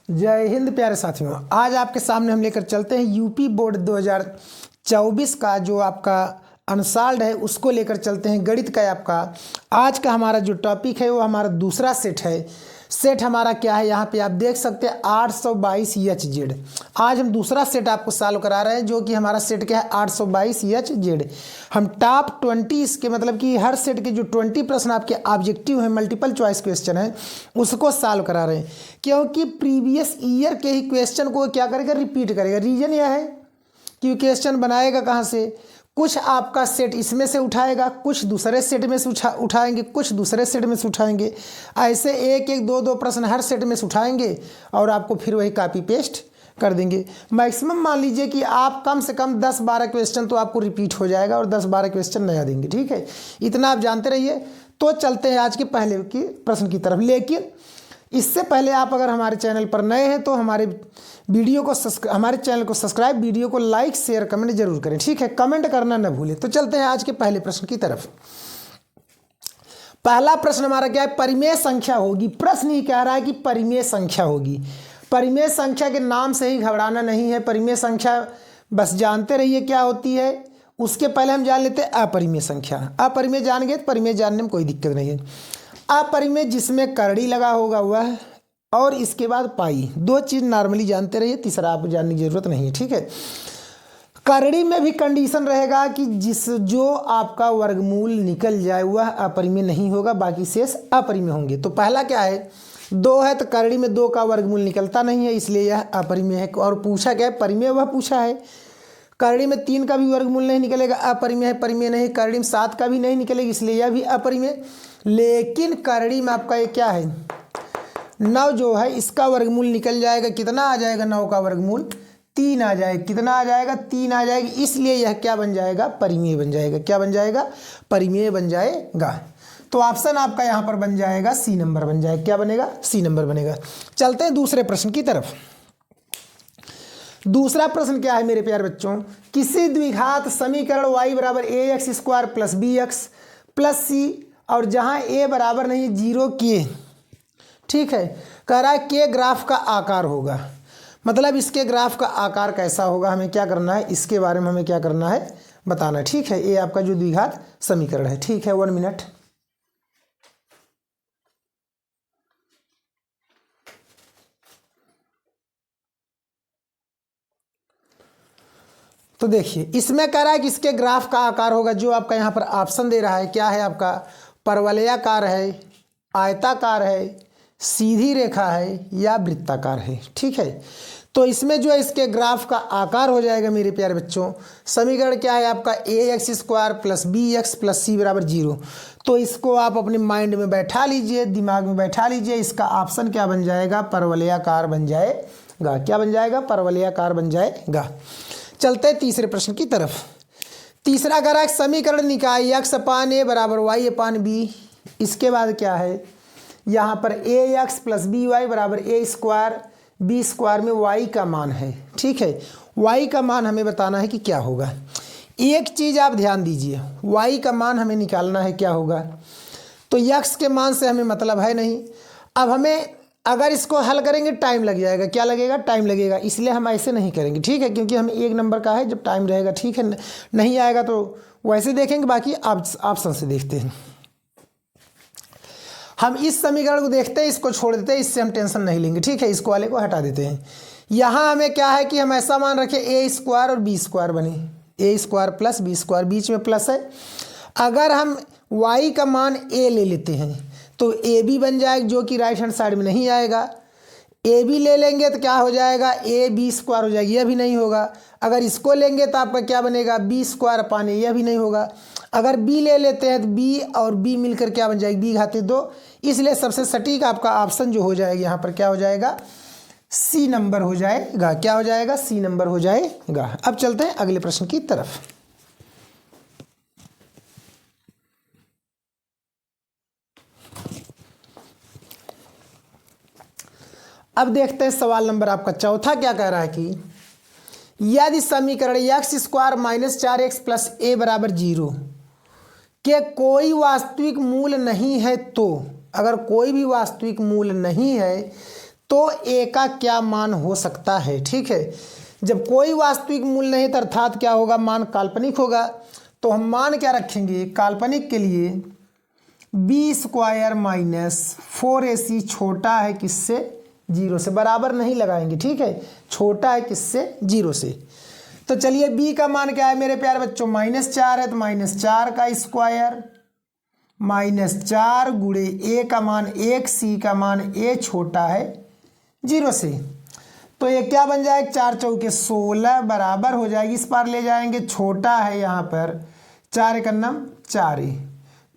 जय हिंद प्यारे साथियों। आज आपके सामने हम लेकर चलते हैं यूपी बोर्ड 2024 का जो आपका अनसॉल्व्ड है उसको लेकर चलते हैं। गणित का आपका आज का हमारा जो टॉपिक है वो हमारा दूसरा सेट है। सेट हमारा क्या है, यहाँ पे आप देख सकते हैं 822 आज हम दूसरा सेट आपको सॉल्व करा रहे हैं, जो कि हमारा सेट क्या है 822 हम टॉप 20 इसके मतलब कि हर सेट के जो 20 प्रश्न आपके ऑब्जेक्टिव हैं, मल्टीपल चॉइस क्वेश्चन है, उसको सॉल्व करा रहे हैं। क्योंकि प्रीवियस ईयर के ही क्वेश्चन को क्या करेगा, रिपीट करेगा। रीजन यह है कि क्वेश्चन बनाएगा कहाँ से, कुछ आपका सेट इसमें से उठाएगा, कुछ दूसरे सेट में से उठाएंगे, कुछ दूसरे सेट में से उठाएंगे। ऐसे एक एक दो दो प्रश्न हर सेट में से उठाएंगे और आपको फिर वही कॉपी पेस्ट कर देंगे। मैक्सिमम मान लीजिए कि आप कम से कम 10-12 क्वेश्चन तो आपको रिपीट हो जाएगा और 10-12 क्वेश्चन नया देंगे। ठीक है, इतना आप जानते रहिए। तो चलते हैं आज के पहले की प्रश्न की तरफ। लेकिन इससे पहले आप अगर हमारे चैनल पर नए हैं तो हमारे चैनल को सब्सक्राइब, वीडियो को लाइक शेयर कमेंट जरूर करें। ठीक है, कमेंट करना न भूलें। तो चलते हैं आज के पहले प्रश्न की तरफ। पहला प्रश्न हमारा क्या है, परिमेय संख्या होगी। प्रश्न ही कह रहा है कि परिमेय संख्या होगी। परिमेय संख्या के नाम से ही घबराना नहीं है। परिमेय संख्या बस जानते रहिए क्या होती है। उसके पहले हम जान लेते हैं अपरिमेय संख्या। अपरिमेय जान गए तो परिमेय जानने में कोई दिक्कत नहीं है। अपरिमेय जिसमें करड़ी लगा होगा वह, और इसके बाद पाई। दो चीज़ नॉर्मली जानते रहिए, तीसरा आपको जानने की जरूरत नहीं है। ठीक है, करड़ी में भी कंडीशन रहेगा कि जो आपका वर्गमूल निकल जाए वह अपरिमेय नहीं होगा, बाकी शेष अपरिमेय होंगे। तो पहला क्या है, 2 है तो करड़ी में 2 का वर्गमूल निकलता नहीं है, इसलिए यह अपरिमेय है। और पूछा क्या है, परिमेय वह पूछा है। करड़ी में 3 का भी वर्गमूल नहीं निकलेगा, अपरिमेय है, परिमेय नहीं। करड़ी में 7 का भी नहीं निकलेगा, इसलिए यह भी अपरिमेय। लेकिन करड़ी में आपका ये क्या है, 9 जो है इसका वर्गमूल निकल जाएगा। कितना आ जाएगा, 9 का वर्गमूल 3 आ जाएगा। कितना आ जाएगा, 3 आ जाएगा। इसलिए यह क्या बन जाएगा, परिमेय बन जाएगा। क्या बन जाएगा, परिमेय बन जाएगा। तो ऑप्शन आपका यहाँ पर बन जाएगा सी नंबर बन जाएगा। क्या बनेगा, सी नंबर बनेगा। चलते हैं दूसरे प्रश्न की तरफ। दूसरा प्रश्न क्या है मेरे प्यारे बच्चों, किसी द्विघात समीकरण y बराबर ax² प्लस bx प्लस सी और जहाँ a बराबर नहीं 0 के, ठीक है, कह रहा है के ग्राफ का आकार होगा। मतलब इसके ग्राफ का आकार कैसा होगा, हमें क्या करना है, इसके बारे में हमें क्या करना है बताना है। ठीक है, ये आपका जो द्विघात समीकरण है। ठीक है, 1 मिनट। तो देखिए इसमें कह रहा है कि इसके ग्राफ का आकार होगा, जो आपका यहाँ पर ऑप्शन दे रहा है क्या है आपका, परवलयाकार है, आयताकार है, सीधी रेखा है या वृत्ताकार है। ठीक है, तो इसमें जो है इसके ग्राफ का आकार हो जाएगा मेरे प्यारे बच्चों। समीकरण क्या है आपका, ax² प्लस bx प्लस सी बराबर 0। तो इसको आप अपने माइंड में बैठा लीजिए, दिमाग में बैठा लीजिए। इसका ऑप्शन क्या बन जाएगा, परवलयाकार बन जाएगा। क्या बन जाएगा, परवलयाकार बन जाएगा। चलते हैं तीसरे प्रश्न की तरफ। तीसरा कह रहा है समीकरण निकाय x/a बराबर y/b। इसके बाद क्या है, यहाँ पर ax प्लस by बराबर a² b² में y का मान है। ठीक है, y का मान हमें बताना है कि क्या होगा। एक चीज़ आप ध्यान दीजिए, y का मान हमें निकालना है क्या होगा। तो x के मान से हमें मतलब है नहीं। अब हमें अगर इसको हल करेंगे टाइम लग जाएगा। क्या लगेगा, टाइम लगेगा। इसलिए हम ऐसे नहीं करेंगे। ठीक है, क्योंकि हमें 1 नंबर का है, जब टाइम रहेगा। ठीक है, नहीं आएगा तो वैसे देखेंगे, बाकी ऑप्शन से देखते हैं। हम इस समीकरण को देखते हैं, इसको छोड़ देते हैं, इससे हम टेंशन नहीं लेंगे। ठीक है, इसको वाले को हटा देते हैं। यहाँ हमें क्या है कि हम ऐसा मान रखें a² और b² बने, a² प्लस b², बीच में प्लस है। अगर हम y का मान a ले लेते हैं तो ab बन जाएगा, जो कि राइट हैंड साइड में नहीं आएगा। ab ले लेंगे तो क्या हो जाएगा, ab² हो जाएगी, यह भी नहीं होगा। अगर इसको लेंगे तो आपका क्या बनेगा, b² अपान a, यह भी नहीं होगा। अगर b ले लेते हैं तो b और b मिलकर क्या बन जाएगी, b⁻2। इसलिए सबसे सटीक आपका ऑप्शन जो हो जाएगा यहाँ पर क्या हो जाएगा, सी नंबर हो जाएगा। क्या हो जाएगा, सी नंबर हो जाएगा। अब चलते हैं अगले प्रश्न की तरफ। अब देखते हैं सवाल नंबर आपका चौथा क्या कह रहा है कि यदि समीकरण x² minus 4x plus a बराबर 0 के कोई वास्तविक मूल नहीं है, तो अगर कोई भी वास्तविक मूल नहीं है तो ए का क्या मान हो सकता है। ठीक है, जब कोई वास्तविक मूल्य नहीं तो अर्थात क्या होगा, मान काल्पनिक होगा। तो हम मान क्या रखेंगे काल्पनिक के लिए, बी स्क्वायर माइनस 4ac छोटा है किससे, 0 से, बराबर नहीं लगाएंगे। ठीक है, छोटा है किससे, 0 से। तो चलिए b का मान क्या है मेरे प्यारे बच्चों, -4 है, तो -4 का स्क्वायर -4 गुणे a का मान 1, c का मान a छोटा है 0 से। तो ये क्या बन जाएगा, 4 चौके 16 बराबर हो जाएगी, इस पार ले जाएंगे, छोटा है यहाँ पर 4 एकन्नम 4 ही,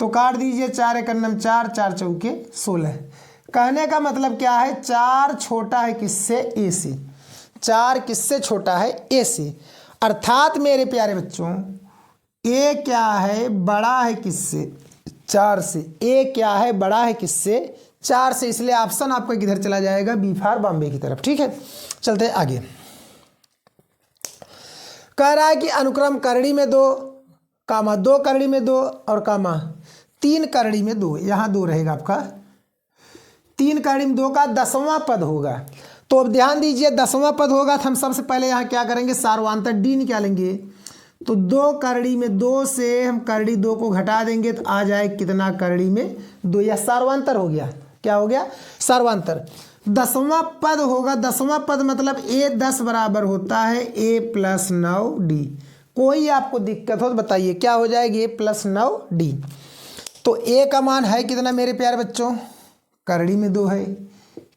तो काट दीजिए 4 एकन्नम 4, 4 चौके 16। कहने का मतलब क्या है, 4 छोटा है किससे, ए से, 4 किससे छोटा है, ए से। अर्थात मेरे प्यारे बच्चों ए क्या है, बड़ा है किससे, 4 से। ए क्या है, बड़ा है किससे, 4 से, इसलिए ऑप्शन आपका किधर चला जाएगा, बी फॉर बॉम्बे की तरफ। ठीक है, चलते हैं आगे। कह रहा है कि अनुक्रम करड़ी में 2, कामा 2 करड़ी में 2 और कामा 3 करड़ी में 2, यहाँ 2 रहेगा आपका, 3 करड़ी में 2 का 10वां पद होगा। तो अब ध्यान दीजिए 10वां पद होगा तो हम सबसे पहले यहाँ क्या करेंगे, सार्वधातुक डी निकालेंगे। तो 2 करड़ी में 2 से हम करड़ी 2 को घटा देंगे तो आ जाए कितना, करड़ी में 2, या सार्वधातुक हो गया, क्या हो गया, सार्वधातुक। 10वां पद होगा, 10वां पद मतलब a 10 बराबर होता है a + 9d। कोई आपको दिक्कत हो तो बताइए, क्या हो जाएगी, a + 9d। तो a का मान है कितना मेरे प्यारे बच्चों, करड़ी में 2 है,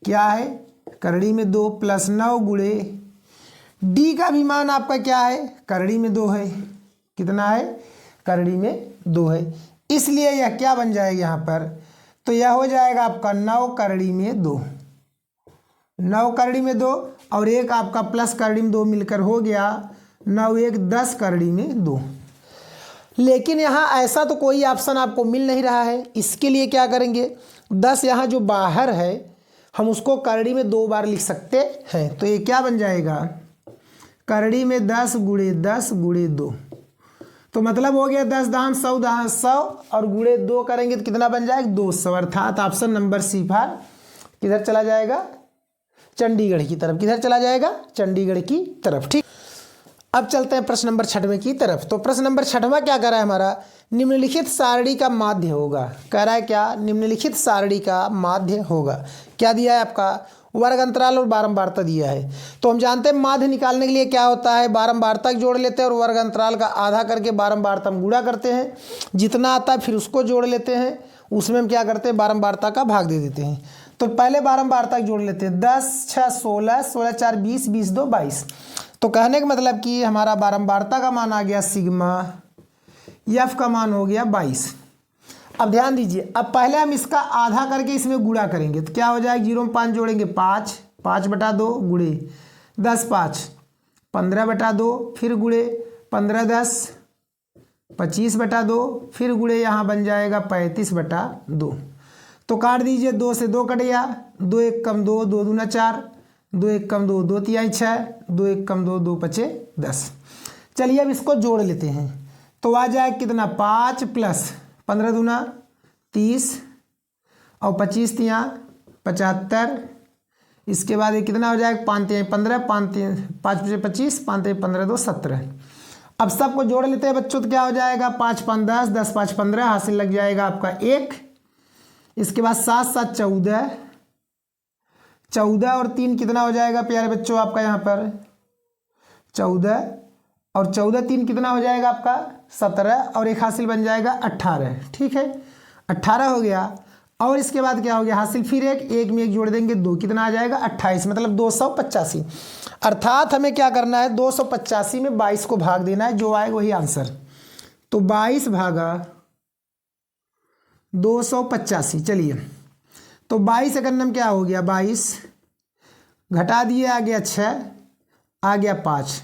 क्या है, करड़ी में 2 + 9 गुणे d का भी मान आपका क्या है, करड़ी में 2 है, कितना है, करड़ी में 2 है, इसलिए यह क्या बन जाएगा यहाँ पर, तो यह हो जाएगा आपका 9 करड़ी में 2, 9 करड़ी में 2 और एक आपका प्लस करड़ी में 2 मिलकर हो गया 9 1 10 करड़ी में 2। लेकिन यहाँ ऐसा तो कोई ऑप्शन आपको मिल नहीं रहा है, इसके लिए क्या करेंगे, 10 यहाँ जो बाहर है हम उसको करड़ी में 2 बार लिख सकते हैं। तो ये क्या बन जाएगा, करड़ी में 10 गुणे 10 गुणे 2, तो मतलब हो गया 10 दान 100 दान 100 और गुणे 2 करेंगे तो कितना बन जाएगा, 200। अर्थात ऑप्शन नंबर सी फॉर किधर चला जाएगा, चंडीगढ़ की तरफ। किधर चला जाएगा, चंडीगढ़ की तरफ। ठीक, अब चलते हैं प्रश्न नंबर 6वें की तरफ। तो प्रश्न नंबर 6वां क्या कर रहा है हमारा, निम्नलिखित सारणी का माध्य होगा। कह रहा है क्या, निम्नलिखित सारणी का माध्य होगा। क्या दिया है आपका, वर्ग अंतराल और बारंबारता दिया है। तो हम जानते हैं माध्य निकालने के लिए क्या होता है, बारंबारता जोड़ लेते हैं और वर्ग अंतराल का आधा करके बारंबारता हम गुणा करते हैं, जितना आता है फिर उसको जोड़ लेते हैं, उसमें हम क्या करते हैं, बारंबारता का भाग दे देते हैं। तो पहले बारंबारता जोड़ लेते हैं, 10 6 16 16 4 20 20 2 22। तो कहने का मतलब कि हमारा बारंबारता का मान आ गया सिग्मा, एफ का मान हो गया 22। अब ध्यान दीजिए, अब पहले हम इसका आधा करके इसमें गुणा करेंगे तो क्या हो जाएगा, 0 में 5 जोड़ेंगे 5, 5/2 गुणे 10 5 15/2, फिर गुणे 15 10 25/2, फिर गुणे यहाँ बन जाएगा 35/2। तो काट दीजिए, 2 से 2 कट गया, 2 1 कम 2 2 दूना 4, 2 1 कम 2 2 तिहाई 6, 2 1 कम 2 2 पचे 10। चलिए अब इसको जोड़ लेते हैं तो आ जाए कितना, 5 + 15 दूना 30 और 25 तिया 75। इसके बाद ये कितना हो जाएगा, 5 तिहाई 15, 5 5 25, 5 तिहाई 15 2 17। अब सबको जोड़ लेते हैं बच्चों तो क्या हो जाएगा, 5 5 10 10 5 15, हासिल लग जाएगा आपका 1। इसके बाद 7 7 14, 14 और 3 कितना हो जाएगा प्यारे बच्चों आपका, यहाँ पर 14 और 14 3 कितना हो जाएगा आपका 17 और एक हासिल बन जाएगा 18। ठीक है, 18 हो गया। और इसके बाद क्या हो गया, हासिल फिर एक में एक जोड़ देंगे 2, कितना आ जाएगा 28, मतलब 285। अर्थात हमें क्या करना है, 285 में 22 को भाग देना है, जो आएगा वही आंसर। तो 22 भागा 285। चलिए तो 22 एकन्नम क्या हो गया, 22 घटा दिए आ गया 6, आ गया 5,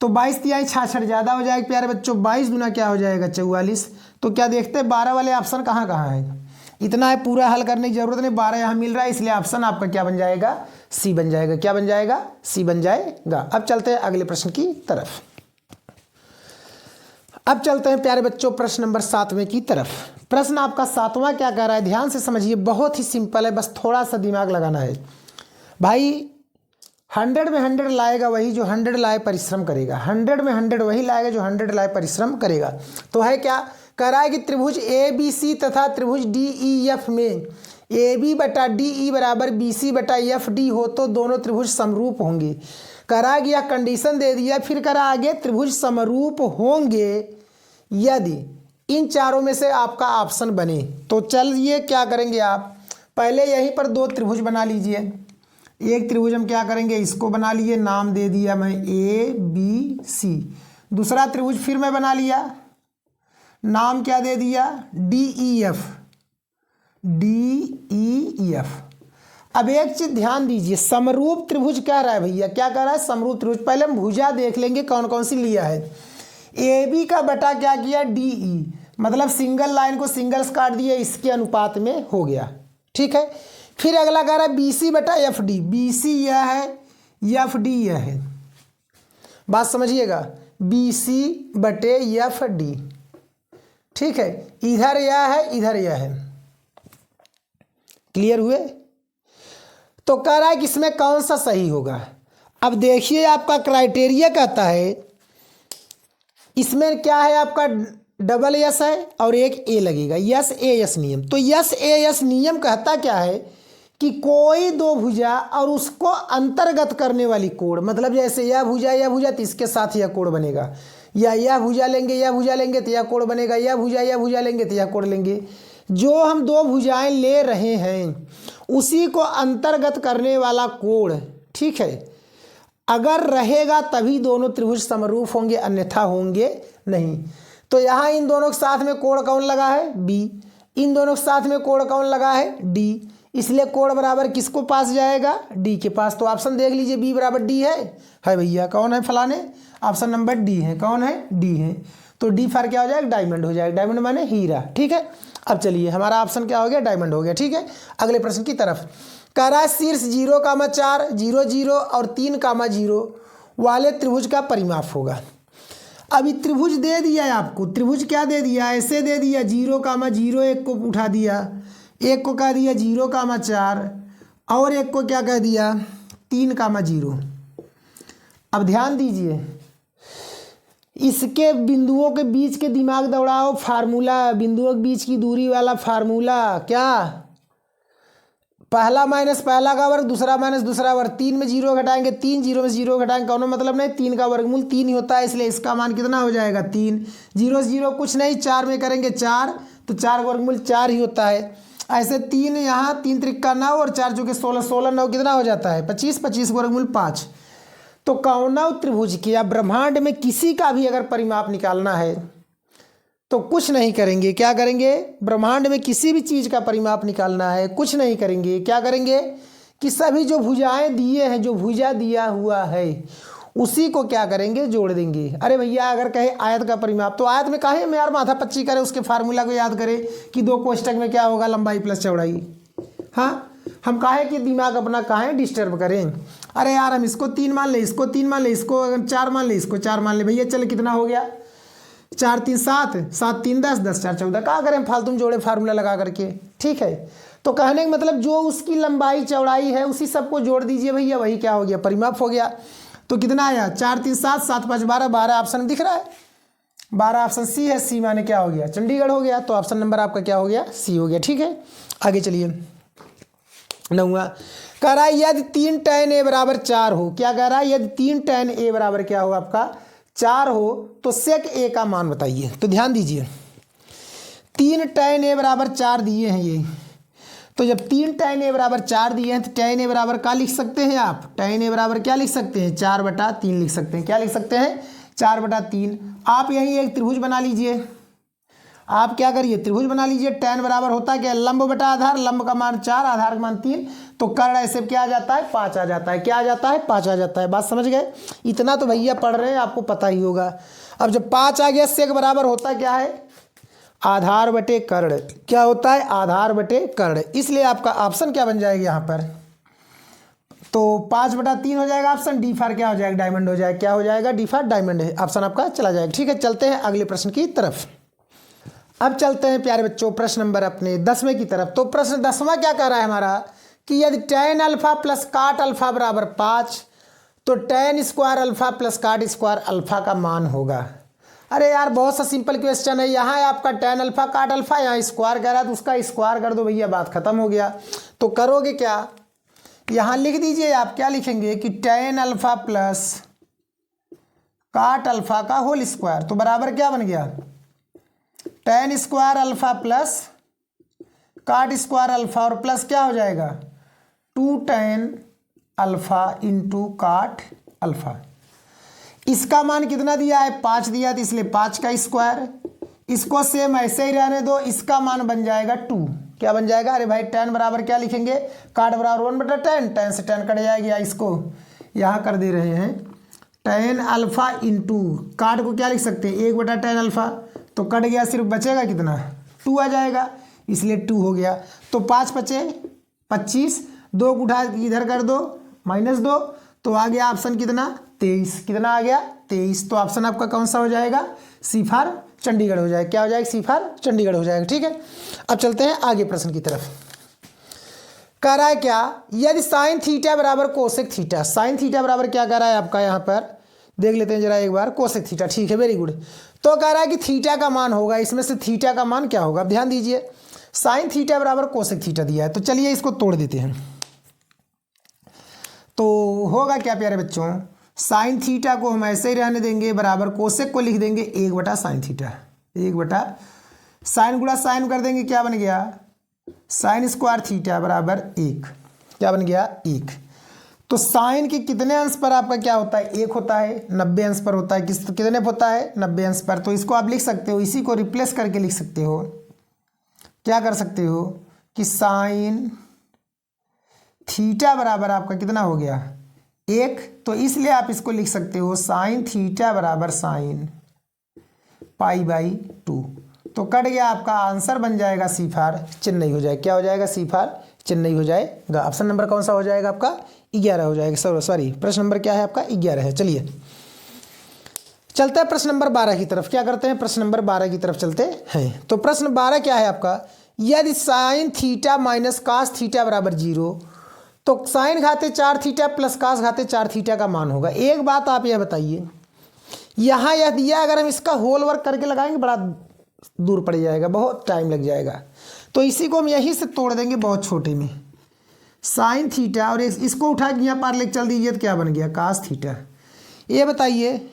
तो 22 तिहाई 66 ज़्यादा हो जाएगा प्यारे बच्चों। 22 गुना क्या हो जाएगा 44। तो क्या देखते हैं 12 वाले ऑप्शन कहाँ कहाँ है, इतना है, पूरा हल करने की जरूरत नहीं, 12 यहाँ मिल रहा है, इसलिए ऑप्शन आपका क्या बन जाएगा, सी बन जाएगा। क्या बन जाएगा, सी बन जाएगा। अब चलते हैं अगले प्रश्न की तरफ। अब चलते हैं प्यारे बच्चों प्रश्न नंबर 7वें की तरफ। प्रश्न आपका 7वां क्या कह रहा है, ध्यान से समझिए, बहुत ही सिंपल है, बस थोड़ा सा दिमाग लगाना है। भाई 100 में 100 लाएगा वही जो 100 लाए परिश्रम करेगा, 100 में 100 वही लाएगा जो 100 लाए परिश्रम करेगा। तो है क्या, कह रहा है कि त्रिभुज ए बी सी तथा त्रिभुज डी ई एफ में ए बी बटा डी ई बराबर बी सी बटा एफ डी हो तो दोनों त्रिभुज समरूप होंगे। कह रहा है कि यह कंडीशन दे दिया, फिर कह रहा आगे त्रिभुज समरूप होंगे यदि इन चारों में से आपका ऑप्शन बने। तो चलिए क्या करेंगे, आप पहले यहीं पर दो त्रिभुज बना लीजिए। एक त्रिभुज हम क्या करेंगे, इसको बना लिए, नाम दे दिया मैं ए बी सी। दूसरा त्रिभुज फिर मैं बना लिया, नाम क्या दे दिया, D E F, D E F. अब एक चीज ध्यान दीजिए, समरूप त्रिभुज कह रहा है भैया, क्या कह रहा है, समरूप त्रिभुज। पहले हम भुजा देख लेंगे कौन कौन सी लिया है। ए बी का बटा क्या किया, डी ई, मतलब सिंगल लाइन को सिंगल्स काट दिए, इसके अनुपात में हो गया, ठीक है। फिर अगला कह रहा है बी सी बटा एफ डी, बी सी यह है, एफ डी यह है, बात समझिएगा, बी सी बटे एफ डी, ठीक है। इधर यह है, इधर यह है, क्लियर हुए। तो कह रहा है कि इसमें कौन सा सही होगा। अब देखिए आपका क्राइटेरिया कहता है, इसमें क्या है आपका डबल यस है और एक ए लगेगा, यस ए यस नियम। तो यस ए यस नियम कहता क्या है कि कोई दो भुजा और उसको अंतर्गत करने वाली कोण, मतलब जैसे यह भुजा तो इसके साथ यह कोण बनेगा, या यह भुजा लेंगे तो यह कोण बनेगा, यह भुजा लेंगे तो यह कोण लेंगे। जो हम दो भुजाएं ले रहे हैं उसी को अंतर्गत करने वाला कोण, ठीक है, अगर रहेगा तभी दोनों त्रिभुज समरूप होंगे, अन्यथा होंगे नहीं। तो यहाँ इन दोनों के साथ में कोण कौन लगा है, बी, इन दोनों के साथ में कोण कौन लगा है, डी, इसलिए कोण बराबर किसको पास जाएगा, डी के पास। तो ऑप्शन देख लीजिए, बी बराबर डी है भैया, कौन है फलाने, ऑप्शन नंबर डी है, कौन है, डी है। तो डी फार क्या हो जाएगा, डायमंड हो जाएगा, डायमंड माने हीरा, ठीक है। अब चलिए हमारा ऑप्शन क्या हो गया, डायमंड हो गया, ठीक है। अगले प्रश्न की तरफ, कह रहा है शीर्ष 0,4 0 0 और 3,0 वाले त्रिभुज का परिमाप होगा। अभी त्रिभुज दे दिया है आपको, त्रिभुज क्या दे दिया, ऐसे दे दिया 0,0, एक को उठा दिया, एक को कह दिया 0,4 और एक को क्या कह दिया 3,0। अब ध्यान दीजिए, इसके बिंदुओं के बीच के दिमाग दौड़ाओ, फार्मूला, बिंदुओं के बीच की दूरी वाला फार्मूला क्या, पहला माइनस पहला का वर्ग, दूसरा माइनस दूसरा वर्ग, 3 में 0 घटाएंगे, 3 0 में 0 घटाएंगे, कौन मतलब नहीं, 3 का वर्गमूल 3 ही होता है, इसलिए इसका मान कितना हो जाएगा 3, 0 0 कुछ नहीं, 4 में करेंगे 4, तो 4 का वर्गमूल 4 ही होता है। ऐसे 3 यहाँ, 3 त्रिक्का 9 और 4 चौके 16, 16 9 कितना हो जाता है 25, 25 का वर्गमूल 5। तो कौनव त्रिभुज के या ब्रह्मांड में किसी का भी अगर परिमाप निकालना है तो कुछ नहीं करेंगे, क्या करेंगे, ब्रह्मांड में किसी भी चीज़ का परिमाप निकालना है, कुछ नहीं करेंगे, क्या करेंगे कि सभी जो भुजाएं दिए हैं, जो भुजा दिया हुआ है उसी को क्या करेंगे, जोड़ देंगे। अरे भैया अगर कहे आयत का परिमाप, तो आयत में काहे में यार माथा पच्ची करे, उसके फार्मूला को याद करें कि 2 कोष्टक में क्या होगा, लंबाई प्लस चौड़ाई। हाँ, हम काहे कि दिमाग अपना काहे डिस्टर्ब करें। अरे यार हम इसको 3 मान ले, इसको 3 मान ले, इसको 4 मान ले, इसको 4 मान ले, भैया चल कितना हो गया, 4 3 7, 7 3 10, 10 4 14, क्या करें फालतू में जोड़े फार्मूला लगा करके, ठीक है। तो कहने का मतलब जो उसकी लंबाई चौड़ाई है उसी सबको जोड़ दीजिए भैया, वही क्या हो गया, परिमाप हो गया। तो कितना आया, 4 3 7, 7 5 12, 12 ऑप्शन दिख रहा है, 12 ऑप्शन सी है, सी माने क्या हो गया, चंडीगढ़ हो गया। तो ऑप्शन नंबर आपका क्या हो गया, सी हो गया, ठीक है। आगे चलिए, 9वां कह रहा है यदि 3 tan a बराबर 4 हो, क्या कह रहा है, यदि 3 tan a बराबर क्या हो आपका 4 हो तो sec a का मान बताइए। तो ध्यान दीजिए, 3 tan a बराबर 4 दिए हैं ये, तो जब 3 tan a बराबर 4 दिए हैं तो tan a बराबर क्या लिख सकते हैं आप, tan a बराबर क्या लिख सकते हैं, 4/3 लिख सकते हैं, क्या लिख सकते हैं 4/3। आप यही एक त्रिभुज बना लीजिए, आप क्या करिए त्रिभुज बना लीजिए, tan बराबर होता है क्या, लंब बटा आधार, लंब का मान 4, आधार का मान 3, तो कर्ण ऐसे क्या आ जाता है 5 आ जाता है, क्या आ जाता है 5 आ जाता है। बात समझ गए, इतना तो भैया पढ़ रहे हैं आपको पता ही होगा। अब जब 5 आ गया, sec बराबर होता क्या है, आधार बटे कर्ण, क्या होता है आधार बटे कर्ण, इसलिए आपका ऑप्शन क्या बन जाएगा यहाँ पर, तो 5/3 हो जाएगा ऑप्शन, डी फार क्या हो जाएगा, डायमंड हो जाएगा, क्या हो जाएगा, डी फार डायमंड है, ऑप्शन आपका चला जाएगा, ठीक है। चलते हैं अगले प्रश्न की तरफ। अब चलते हैं प्यारे बच्चों प्रश्न नंबर अपने 10वें की तरफ। तो प्रश्न 10वां क्या कह रहा है हमारा कि यदि tan अल्फा प्लस काट अल्फा बराबर 5 तो tan square alpha plus cot square alpha का मान होगा। अरे यार बहुत सा सिंपल क्वेश्चन है, यहाँ है आपका tan अल्फा काट अल्फा, यहाँ स्क्वायर कह रहा है तो उसका स्क्वायर कर दो भैया, बात खत्म हो गया। तो करोगे क्या, यहाँ लिख दीजिए आप, क्या लिखेंगे कि tan अल्फा प्लस काट अल्फा का होल स्क्वायर, तो बराबर क्या बन गया, tan square alpha plus cot square alpha और प्लस क्या हो जाएगा 2 tan अल्फा इंटू काट अल्फा। इसका मान कितना दिया है 5 दिया, तो इसलिए 5 का स्क्वायर, इसको सेम ऐसे ही रहने दो, इसका मान बन जाएगा 2। क्या बन जाएगा, अरे भाई tan बराबर क्या लिखेंगे, काट बराबर 1/10, tan से tan कट जाएगा, इसको यहाँ कर दे रहे हैं tan अल्फा इंटू काट को क्या लिख सकते हैं 1/tan अल्फा, तो कट गया, सिर्फ बचेगा कितना 2 आ जाएगा, इसलिए 2 हो गया। तो 5 बचे 25, 2 उठा इधर कर दो -2, तो आ गया ऑप्शन कितना 23, कितना आ गया 23। तो ऑप्शन आपका कौन सा हो जाएगा, सी फॉर चंडीगढ़ हो जाएगा। क्या हो जाएगा, सी फॉर चंडीगढ़ हो जाएगा। ठीक है, अब चलते हैं आगे प्रश्न की तरफ। कह रहा है क्या, यदि साइन थीटा बराबर कोसेक थीटा, साइन थीटा बराबर क्या कह रहा है आपका, यहाँ पर देख लेते हैं जरा एक बार, कोसेक थीटा। ठीक है, वेरी गुड। तो कह रहा है कि थीटा का मान होगा, इसमें से थीटा का मान क्या होगा, अब ध्यान दीजिए, साइन थीटा बराबर कोसेक थीटा दिया है, तो चलिए इसको तोड़ देते हैं। तो होगा क्या प्यारे बच्चों, साइन थीटा को हम ऐसे ही रहने देंगे, बराबर कोसेक को लिख देंगे 1/साइन थीटा, 1/साइन गुणा साइन कर देंगे, क्या बन गया साइन स्क्वायर थीटा बराबर 1, क्या बन गया 1। तो साइन के कितने अंश पर आपका क्या होता है 1 होता है, 90 अंश पर होता है, कितने पर होता है 90 अंश पर। तो इसको आप लिख सकते हो, इसी को रिप्लेस करके लिख सकते हो, क्या कर सकते हो कि साइन थीटा बराबर आपका कितना हो गया 1, तो इसलिए आप इसको लिख सकते हो साइन थीटा बराबर साइन π/2। तो कट गया, आपका आंसर बन जाएगा सी फॉर चेन्नई हो जाएगा। क्या हो जाएगा, सी फॉर चेन्नई हो जाएगा। ऑप्शन नंबर कौन सा हो जाएगा आपका 11 हो जाएगा, सॉरी प्रश्न नंबर क्या है आपका 11 है। चलिए चलते हैं प्रश्न नंबर 12 की तरफ। क्या करते हैं, प्रश्न नंबर 12 की तरफ चलते हैं। तो प्रश्न 12 क्या है आपका, यदि sine theta minus cos theta बराबर 0, तो साइन घाते 4 थीटा प्लस कास घाते 4 थीटा का मान होगा। एक बात आप यह बताइए, यहाँ यह दिया, अगर हम इसका होल वर्क करके लगाएंगे बड़ा दूर पड़ जाएगा, बहुत टाइम लग जाएगा, तो इसी को हम यहीं से तोड़ देंगे बहुत छोटे में, साइन थीटा, और इसको उठा के यहाँ पार लेके चल दीजिए, तो क्या बन गया कास थीटा। ये बताइए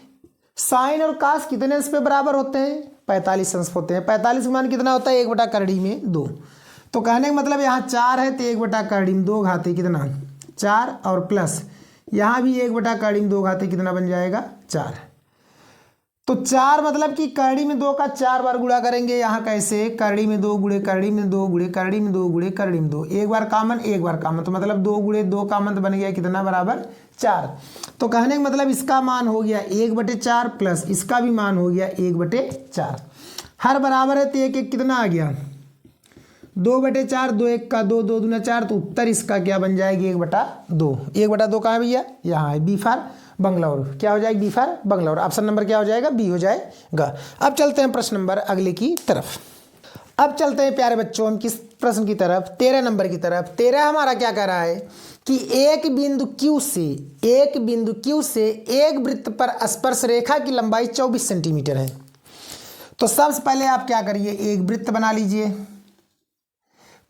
साइन और कास कितने अंश पे बराबर होते हैं, 45 अंश होते हैं। 45 का मान कितना होता है 1/2। तो कहने का मतलब यहाँ 4 है, तो 1/2 घाते कितना 4, और प्लस यहाँ भी 1/2 घाते कितना बन जाएगा 4। तो 4 मतलब कि करड़ी में 2 का 4 बार गुणा करेंगे, यहाँ कैसे करड़ी में 2 गुणे करड़ी में 2 गुणे करड़ी में 2 गुणे करड़ी में 2, एक बार कॉमन एक बार कॉमन, तो मतलब 2 गुणे 2 कॉमन तो बन गया कितना बराबर 4। तो कहने का मतलब इसका मान हो गया 1/4 प्लस इसका भी मान हो गया 1/4, हर बराबर है, तो 1 कितना आ गया 2/4, 2 1 का 2, 2 दूना 4, तो उत्तर इसका क्या बन जाएगी 1/2। 1/2 कहाँ है भैया, यहाँ है, बी फॉर बंगलौर। क्या हो जाएगा, B for Bangalore. Option number क्या हो जाएगा, बी हो जाएगा। अब चलते हैं प्रश्न नंबर अगले की तरफ। अब चलते हैं प्यारे बच्चों हम किस प्रश्न की तरफ, 13 नंबर की तरफ। 13 हमारा क्या कह रहा है कि एक बिंदु Q से एक वृत्त पर स्पर्श रेखा की लंबाई 24 सेंटीमीटर है। तो सबसे पहले आप क्या करिए, एक वृत्त बना लीजिए,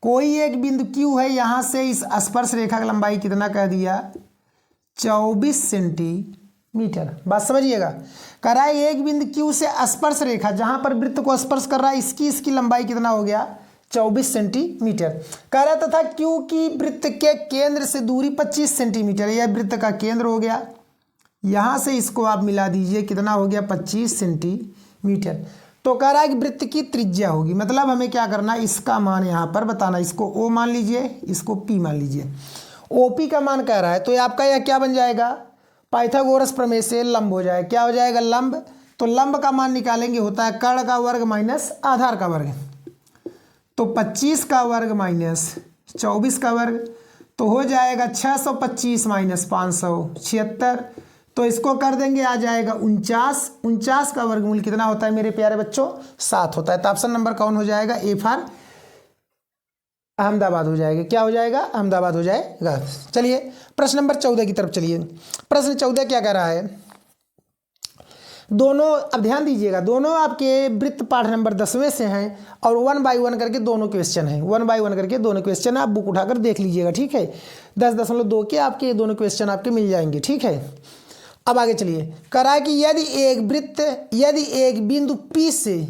कोई एक बिंदु Q है, यहाँ से इस स्पर्श रेखा की लंबाई कितना कह दिया 24 सेंटीमीटर। बात समझिएगा, कह रहा है एक बिंदु Q से स्पर्श रेखा, जहां पर वृत्त को स्पर्श कर रहा है, इसकी लंबाई कितना हो गया 24 सेंटीमीटर। कह रहा था Q की वृत्त के केंद्र से दूरी 25 सेंटीमीटर, यह वृत्त का केंद्र हो गया, यहां से इसको आप मिला दीजिए, कितना हो गया 25 सेंटीमीटर। तो कह रहा है कि वृत्त की त्रिज्या होगी, मतलब हमें क्या करना है, इसका मान यहाँ पर बताना, इसको O मान लीजिए, इसको P मान लीजिए। OP का मान कह रहा है, तो आपका यह क्या बन जाएगा, पाइथागोरस प्रमेय से लंब हो जाएगा। क्या हो जाएगा, लंब। तो लंब का मान निकालेंगे, होता है कर्ण का वर्ग माइनस आधार का वर्ग, तो 25 का वर्ग माइनस 24 का वर्ग, तो हो जाएगा 625 माइनस 576। तो इसको कर देंगे, आ जाएगा 49 का वर्गमूल कितना होता है मेरे प्यारे बच्चों 7 होता है। तो ऑप्शन नंबर कौन हो जाएगा, ए फॉर अहमदाबाद हो जाएगा। क्या हो जाएगा? अहमदाबाद हो जाएगा। चलिए प्रश्न नंबर 14 की तरफ चलिए। प्रश्न 14 क्या कह रहा है? दोनों, अब ध्यान दीजिएगा, दोनों आपके वृत्त पाठ नंबर 10वें से हैं और 1 बाई 1 करके दोनों क्वेश्चन हैं। 1 बाई 1 करके दोनों क्वेश्चन आप बुक उठाकर देख लीजिएगा, ठीक है। 10.2 के आपके दोनों क्वेश्चन आपके मिल जाएंगे, ठीक है। अब आगे चलिए। करा कि यदि एक बिंदु P से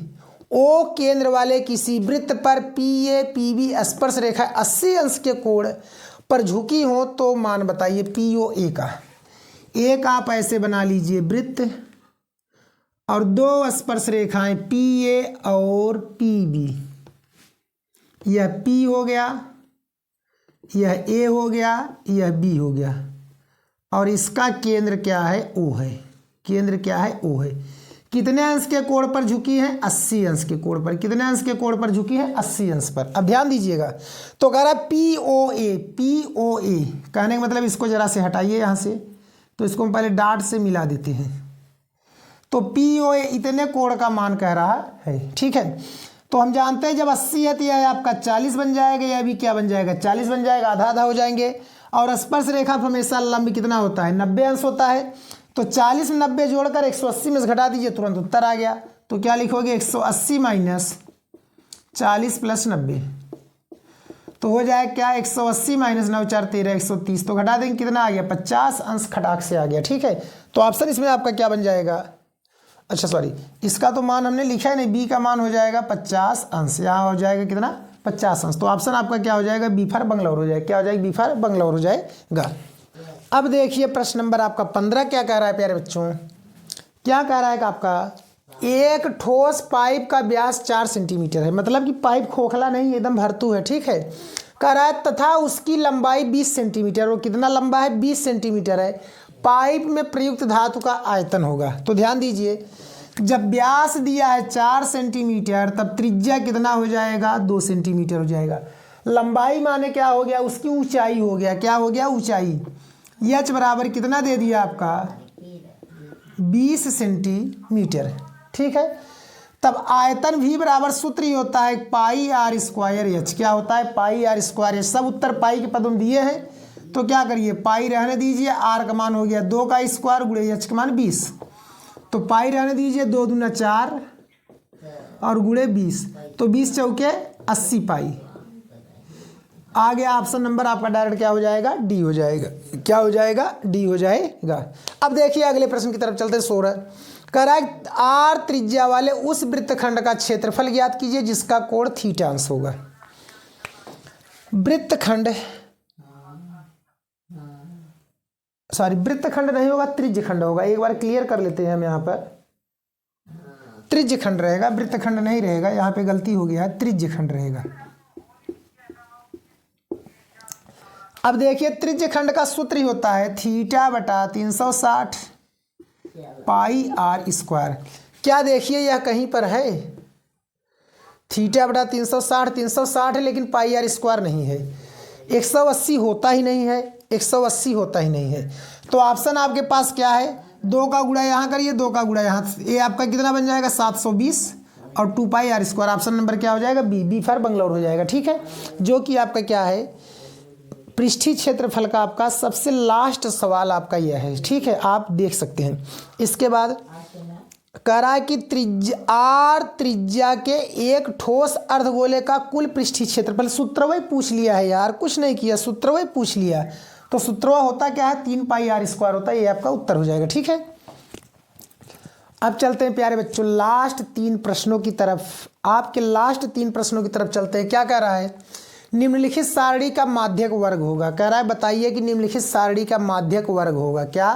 O केंद्र वाले किसी वृत्त पर PA PB स्पर्श रेखा 80 अंश के कोण पर झुकी हो तो मान बताइए POA का। एक आप ऐसे बना लीजिए वृत्त और दो स्पर्श रेखाएं PA और PB। यह P हो गया, यह A हो गया, यह B हो गया और इसका केंद्र क्या है? O है। केंद्र क्या है? O है। कितने अंश के कोण पर झुकी है? 80 अंश के कोण पर। कितने अंश के कोण पर झुकी है? 80 अंश पर। अब ध्यान दीजिएगा, तो कह रहा है POA कहने का मतलब इसको जरा से हटाइए यहाँ से, तो इसको हम पहले डॉट से मिला देते हैं। तो POA इतने कोण का मान कह रहा है, ठीक है। तो हम जानते हैं जब 80 है तो यह आपका 40 बन जाएगा, यह भी क्या बन जाएगा? 40 बन जाएगा, आधा आधा हो जाएंगे। और स्पर्श रेखा हमेशा लंब कितना होता है? 90 अंश होता है। तो 40 में 90 जोड़कर 180 में से घटा दीजिए, तुरंत उत्तर आ गया। तो क्या लिखोगे? 180 माइनस 40 प्लस 90, तो हो जाए क्या? 180 माइनस 9 4 13 130। तो घटा देंगे, कितना आ गया? 50 अंश खटाक से आ गया, ठीक है। तो ऑप्शन इसमें आपका क्या बन जाएगा? अच्छा सॉरी, इसका तो मान हमने लिखा है नहीं, बी का मान हो जाएगा 50 अंश। यहाँ हो जाएगा कितना? 50 अंश। तो ऑप्शन आपका क्या हो जाएगा? बी फॉर बंगलौर हो जाएगा। क्या हो जाएगा? बी फॉर बंगलौर हो जाएगा। अब देखिए प्रश्न नंबर आपका 15 क्या कह रहा है प्यारे बच्चों? क्या कह रहा है कि आपका एक ठोस पाइप का व्यास 4 सेंटीमीटर है, मतलब कि पाइप खोखला नहीं, एकदम भरतू है, ठीक है। कह रहा है तथा उसकी लंबाई 20 सेंटीमीटर। वो कितना लंबा है? 20 सेंटीमीटर है। पाइप में प्रयुक्त धातु का आयतन होगा। तो ध्यान दीजिए, जब व्यास दिया है 4 सेंटीमीटर तब त्रिज्या कितना हो जाएगा? 2 सेंटीमीटर हो जाएगा। लंबाई माने क्या हो गया? उसकी ऊंचाई हो गया। क्या हो गया? ऊंचाई। एच बराबर कितना दे दिया आपका? 20 सेंटीमीटर, ठीक है। तब आयतन भी बराबर सूत्र ही होता है पाई आर स्क्वायर एच। क्या होता है? पाई आर स्क्वायर एच। सब उत्तर पाई के पद में दिए हैं, तो क्या करिए? पाई रहने दीजिए, आर का मान हो गया 2 का स्क्वायर गुणे एच का मान 20। तो पाई रहने दीजिए, 2 दूना 4 और गुणे 20, तो 20 चौके 80 पाई। आ गया ऑप्शन नंबर आपका डायरेक्ट क्या हो जाएगा? डी हो जाएगा। क्या हो जाएगा? डी हो जाएगा। अब देखिए अगले प्रश्न की तरफ चलते हैं। 16 कह रहा है आर त्रिज्या वाले उस वृत्तखंड का क्षेत्रफल ज्ञात कीजिए जिसका कोण थीटा अंश होगा। वृत्तखंड, सॉरी वृत्तखंड नहीं होगा, त्रिज्यखंड होगा। एक बार क्लियर कर लेते हैं हम, यहाँ पर त्रिज्यखंड रहेगा, वृत्तखंड नहीं रहेगा। यहाँ पे गलती हो गया है, त्रिज्यखंड रहेगा। अब देखिए त्रिज्यखंड का सूत्र ही होता है थीटा बटा 360 पाई आर स्क्वायर। क्या देखिए यह कहीं पर है? थीटा बटा 360 है, लेकिन पाई आर स्क्वायर नहीं है। 180 होता ही नहीं है, 180 होता ही नहीं है। तो ऑप्शन आपके पास क्या है? 2 का गुणा यहाँ करिए, 2 का गुणा यहाँ, ये आपका कितना बन जाएगा? 720 और 2 पाई आर स्क्वायर। ऑप्शन नंबर क्या हो जाएगा? बी, बी फॉर बंगलौर हो जाएगा, ठीक है। जो कि आपका क्या है? पृष्ठीय क्षेत्रफल का आपका सबसे लास्ट सवाल आपका यह है, ठीक है। आप देख सकते हैं। इसके बाद कह रहा है कि त्रिज्या के एक ठोस अर्धगोले का कुल पृष्ठीय क्षेत्रफल। सूत्रवही पूछ लिया है यार, कुछ नहीं किया, सूत्रवही पूछ लिया। तो सूत्रवा होता क्या है? 3 पाई आर स्क्वायर होता है। ये आपका उत्तर हो जाएगा, ठीक है। अब चलते हैं प्यारे बच्चों लास्ट 3 प्रश्नों की तरफ। आपके लास्ट 3 प्रश्नों की तरफ चलते हैं। क्या कह रहा है? निम्नलिखित सारणी का माध्यक वर्ग होगा। कह रहा है बताइए कि निम्नलिखित सारणी का माध्यक वर्ग होगा क्या?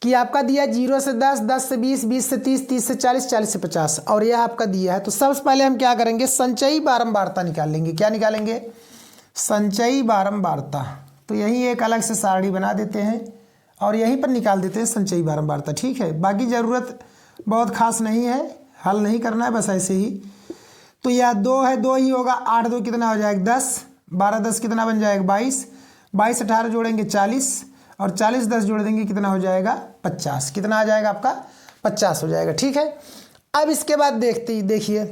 कि आपका दिया 0 से 10, 10 से 20, 20 से 30, 30 से 40, 40 से 50 और यह आपका दिया है। तो सबसे पहले हम क्या करेंगे? संचयी बारंबारता निकाल लेंगे। क्या निकालेंगे? संचयी बारंबारता। तो यही एक अलग से सारणी बना देते हैं और यहीं पर निकाल देते हैं संचयी बारंबारता, ठीक है। बाकी ज़रूरत बहुत खास नहीं है, हल नहीं करना है, बस ऐसे ही। तो यह 2 है, 2 ही होगा। 8 2 कितना हो जाएगा? 10, 12 10 कितना बन जाएगा? 22, 22 18 जोड़ेंगे 40 और 40 10 जोड़ देंगे कितना हो जाएगा? 50। कितना आ जाएगा आपका? 50 हो जाएगा, ठीक है। अब इसके बाद देखिए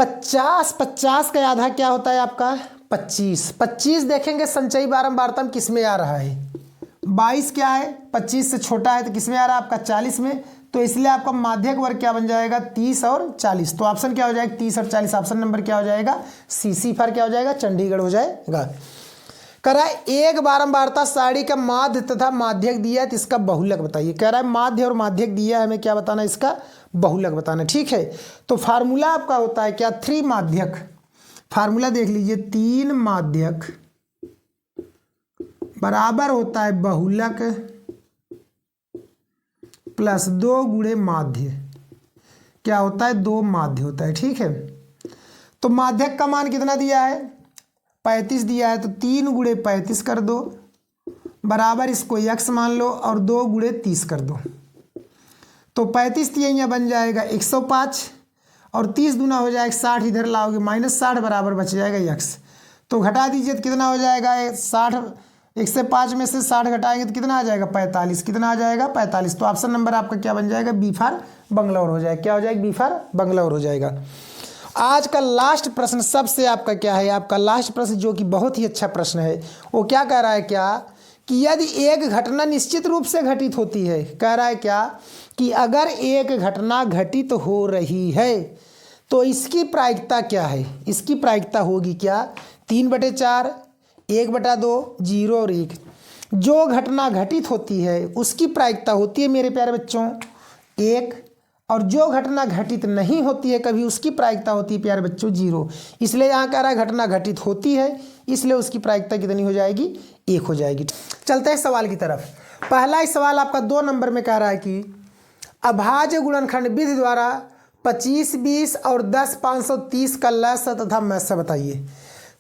50, 50 का आधा क्या होता है आपका 25। 25 देखेंगे संचयी बारंबारता में किस में आ रहा है, 22 क्या है 25 से छोटा है तो किस में आ रहा है आपका 40 में। तो इसलिए आपका माध्यक वर्ग क्या बन जाएगा 30 और 40। तो ऑप्शन क्या हो जाएगा 30 और 40, ऑप्शन नंबर क्या हो जाएगा सी फॉर क्या हो जाएगा चंडीगढ़ हो जाएगा। कह रहा है एक बारंबारता सारणी का माध्य तथा माध्यक दिया है तो इसका बहुलक बताइए। कह रहा है माध्य और माध्यक दिया है, हमें क्या बताना इसका बहुलक बताना। ठीक है, तो फार्मूला आपका होता है क्या 3 माध्यक, फार्मूला देख लीजिए 3 माध्यक बराबर होता है बहुलक प्लस 2 गुणे माध्य, क्या होता है 2 माध्य होता है। ठीक है, तो माध्यक का मान कितना दिया है 35 दिया है, तो 3 गुणे 35 कर दो बराबर इसको x मान लो और 2 गुणे 30 कर दो। तो 35 यहाँ बन जाएगा 105 और 30 दूना हो जाएगा 60, इधर लाओगे -60 बराबर बच जाएगा x। तो घटा दीजिए तो कितना हो जाएगा 60, 105 में से 60 घटाएंगे तो कितना आ जाएगा 45, कितना आ जाएगा 45। तो ऑप्शन नंबर आपका क्या बन जाएगा बी फॉर बंगलौर हो जाएगा। क्या हो जाएगा बी फॉर बंगलौर हो जाएगा। आज का लास्ट प्रश्न सबसे आपका क्या है, आपका लास्ट प्रश्न जो कि बहुत ही अच्छा प्रश्न है, वो क्या कह रहा है क्या कि यदि एक घटना निश्चित रूप से घटित होती है, कह रहा है क्या कि अगर एक घटना घटित हो रही है तो इसकी प्रायिकता क्या है, इसकी प्रायिकता होगी क्या 3/4, 1/2, 0 और 1। जो घटना घटित होती है उसकी प्रायिकता होती है मेरे प्यारे बच्चों 1, और जो घटना घटित नहीं होती है कभी उसकी प्रायिकता होती है प्यारे बच्चों 0। इसलिए यहाँ कह रहा है घटना घटित होती है इसलिए उसकी प्रायिकता कितनी हो जाएगी 1 हो जाएगी। चलते हैं सवाल की तरफ। पहला ही सवाल आपका 2 नंबर में कह रहा है कि अभाज्य गुणनखंड विधि द्वारा 25, 20 और 10, 530 का लसाअ तथा मसाअ बताइए।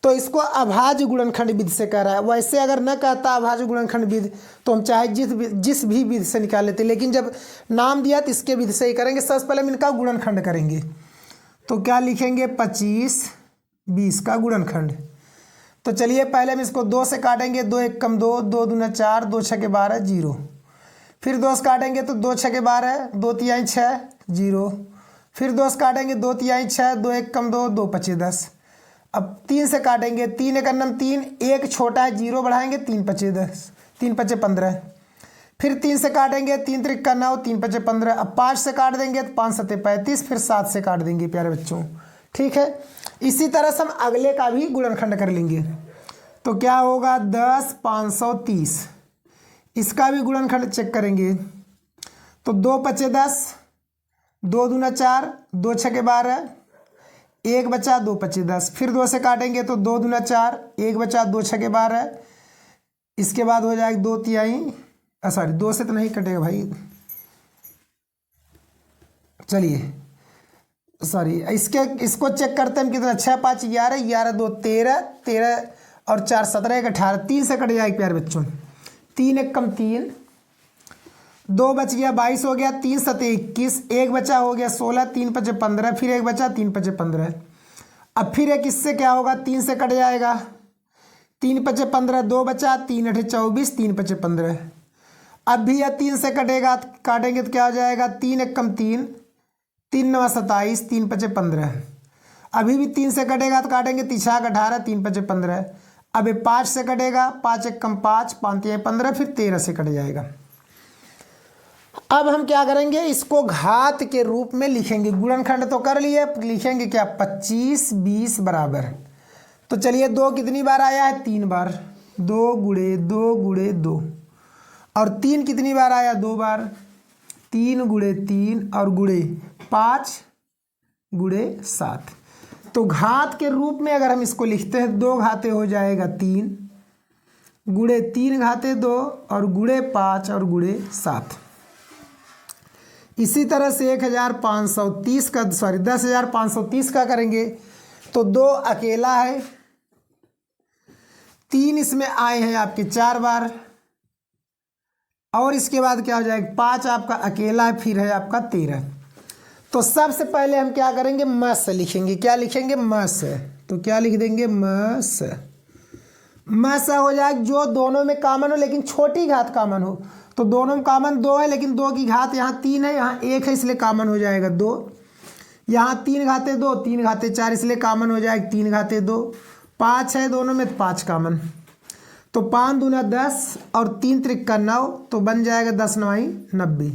तो इसको अभाज्य गुणनखंड विधि से कह रहा है। वैसे अगर न कहता अभाज्य गुणनखंड विधि तो हम चाहे जिस भी विधि से निकाल लेते, लेकिन जब नाम दिया तो इसके विधि से ही करेंगे। सबसे पहले हम इनका गुणनखंड करेंगे तो क्या लिखेंगे 25, 20 का गुणनखंड। तो चलिए पहले हम इसको 2 से काटेंगे, 2 1 कम 2, 2 दूना 4, 2 6 12 0। फिर 2 से काटेंगे तो 2 6 12, 2 3 6 0। फिर 2 से काटेंगे 2 3 6, 2 1 कम 2, 2 5 10। अब 3 से काटेंगे 3 1 3, 1 छोटा है 0 बढ़ाएंगे 3 5 10, 3 5 15। फिर 3 से काटेंगे 3 3 9, 3 5 15। अब 5 से काट देंगे तो 5 7 35, फिर 7 से काट देंगे प्यारे बच्चों। ठीक है, इसी तरह से हम अगले का भी गुणनखंड कर लेंगे। तो क्या होगा 10, 530, इसका भी गुणनखंड चेक करेंगे। तो 2 5 10, 2 दूना 4, 2 6 12, 1 बचा 2 5 10। फिर 2 से काटेंगे तो 2 दूना 4, 1 बचा 2 6 12। इसके बाद हो जाएगा 2 तिहाई, सॉरी 2 से तो नहीं कटेगा भाई, चलिए सॉरी इसको चेक करते हैं कितना 6 5 11, 11 2 13, 13 और 4 17, 1 18, 3 से कट जाएगा प्यारे बच्चों। 3 1 कम 3, 2 बच गया 22 हो गया, 3 7 21, 1 बचा हो गया 16, 3 5 15, फिर 1 बचा 3 5 15। अब फिर एक इससे क्या होगा 3 से कट जाएगा, 3 5 15, 2 बचा, 3 8 24, 3 5 15। अब भी यह 3 से कटेगा, काटेंगे तो क्या हो जाएगा 3 1 कम 3, 3 9 27, 3 5 15। अभी भी 3 से कटेगा तो काटेंगे 3 6 18, 3 5 15। अब ये 5 से कटेगा, 5 1 कम 5, 5 3 15, फिर 13 से कट जाएगा। अब हम क्या करेंगे इसको घात के रूप में लिखेंगे। गुणनखंड तो कर लिए, लिखेंगे क्या 25 20 बराबर। तो चलिए 2 कितनी बार आया है 3 बार, 2 गुणे 2 गुणे 2। और 3 कितनी बार आया 2 बार, 3 गुणे 3 और गुणे 5 गुणे 7। तो घात के रूप में अगर हम इसको लिखते हैं 2 घाते हो जाएगा 3, गुणे 3 घाते 2 और गुणे 5 और गुणे 7। इसी तरह से 1530 का, सॉरी 10,530 का करेंगे तो 2 अकेला है, 3 इसमें आए हैं आपके 4 बार, और इसके बाद क्या हो जाएगा 5 आपका अकेला है, फिर है आपका 13। तो सबसे पहले हम क्या करेंगे मस लिखेंगे। क्या लिखेंगे मस, तो क्या लिख देंगे मस। मस हो जाएगा जो दोनों में कॉमन हो लेकिन छोटी घात कॉमन हो। तो दोनों में कॉमन 2 है लेकिन 2 की घात यहाँ 3 है, यहाँ 1 है, इसलिए कॉमन हो जाएगा 2। यहाँ 3 घाते 2 3 घाते 4 इसलिए कॉमन हो जाएगा 3 घाते 2। 5 है दोनों में, 5 कॉमन, तो 5 दूना 10 और 3 त्रिक्का 9, तो बन जाएगा 10 9 90।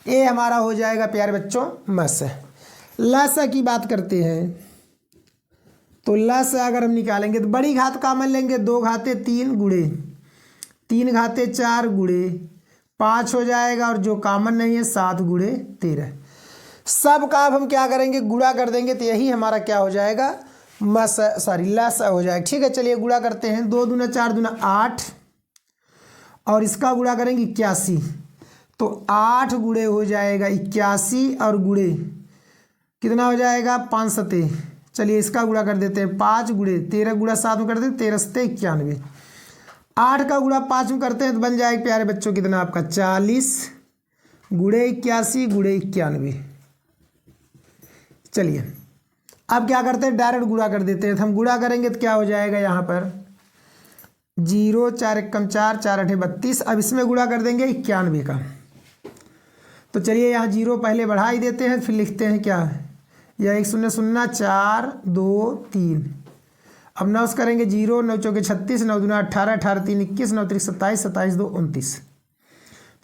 ये हमारा हो जाएगा प्यारे बच्चों मस। लस की बात करते हैं तो लस अगर हम निकालेंगे तो बड़ी घात कॉमन लेंगे, 2 घाते 3 गुणे 3 घाते 4 गुणे 5 हो जाएगा, और जो कॉमन नहीं है 7 गुणे 13। सब का अब हम क्या करेंगे, गुणा कर देंगे, तो यही हमारा क्या हो जाएगा मस, सॉरी लस हो जाएगा। ठीक है, चलिए गुणा करते हैं। 2 दूना 4 दूना 8, और इसका गुणा करेंगे 81, तो 8 गुणे हो जाएगा 81, और गुणे कितना हो जाएगा 5 सते। चलिए इसका गुणा कर देते हैं, 5 गुणे 13 गुणा 7 में कर देते 13 सते 91। 8 का गुणा 5 में करते हैं तो बन जाएगा प्यारे बच्चों कितना आपका 40 गुणे 81 गुणे 91। चलिए अब क्या करते हैं, डायरेक्ट गुणा कर देते हैं। तो हम गुणा करेंगे तो क्या हो जाएगा यहाँ पर 0 4 एकम 4 4 8 32। अब इसमें गुणा कर देंगे 91 का, तो चलिए यहाँ 0 पहले बढ़ा ही देते हैं, फिर लिखते हैं क्या, यह 1 0 0 4 2 3। अब 9 से करेंगे 0 9 चौके 36 9 दूना 18 18 3 21 9 3 27 27 2 29।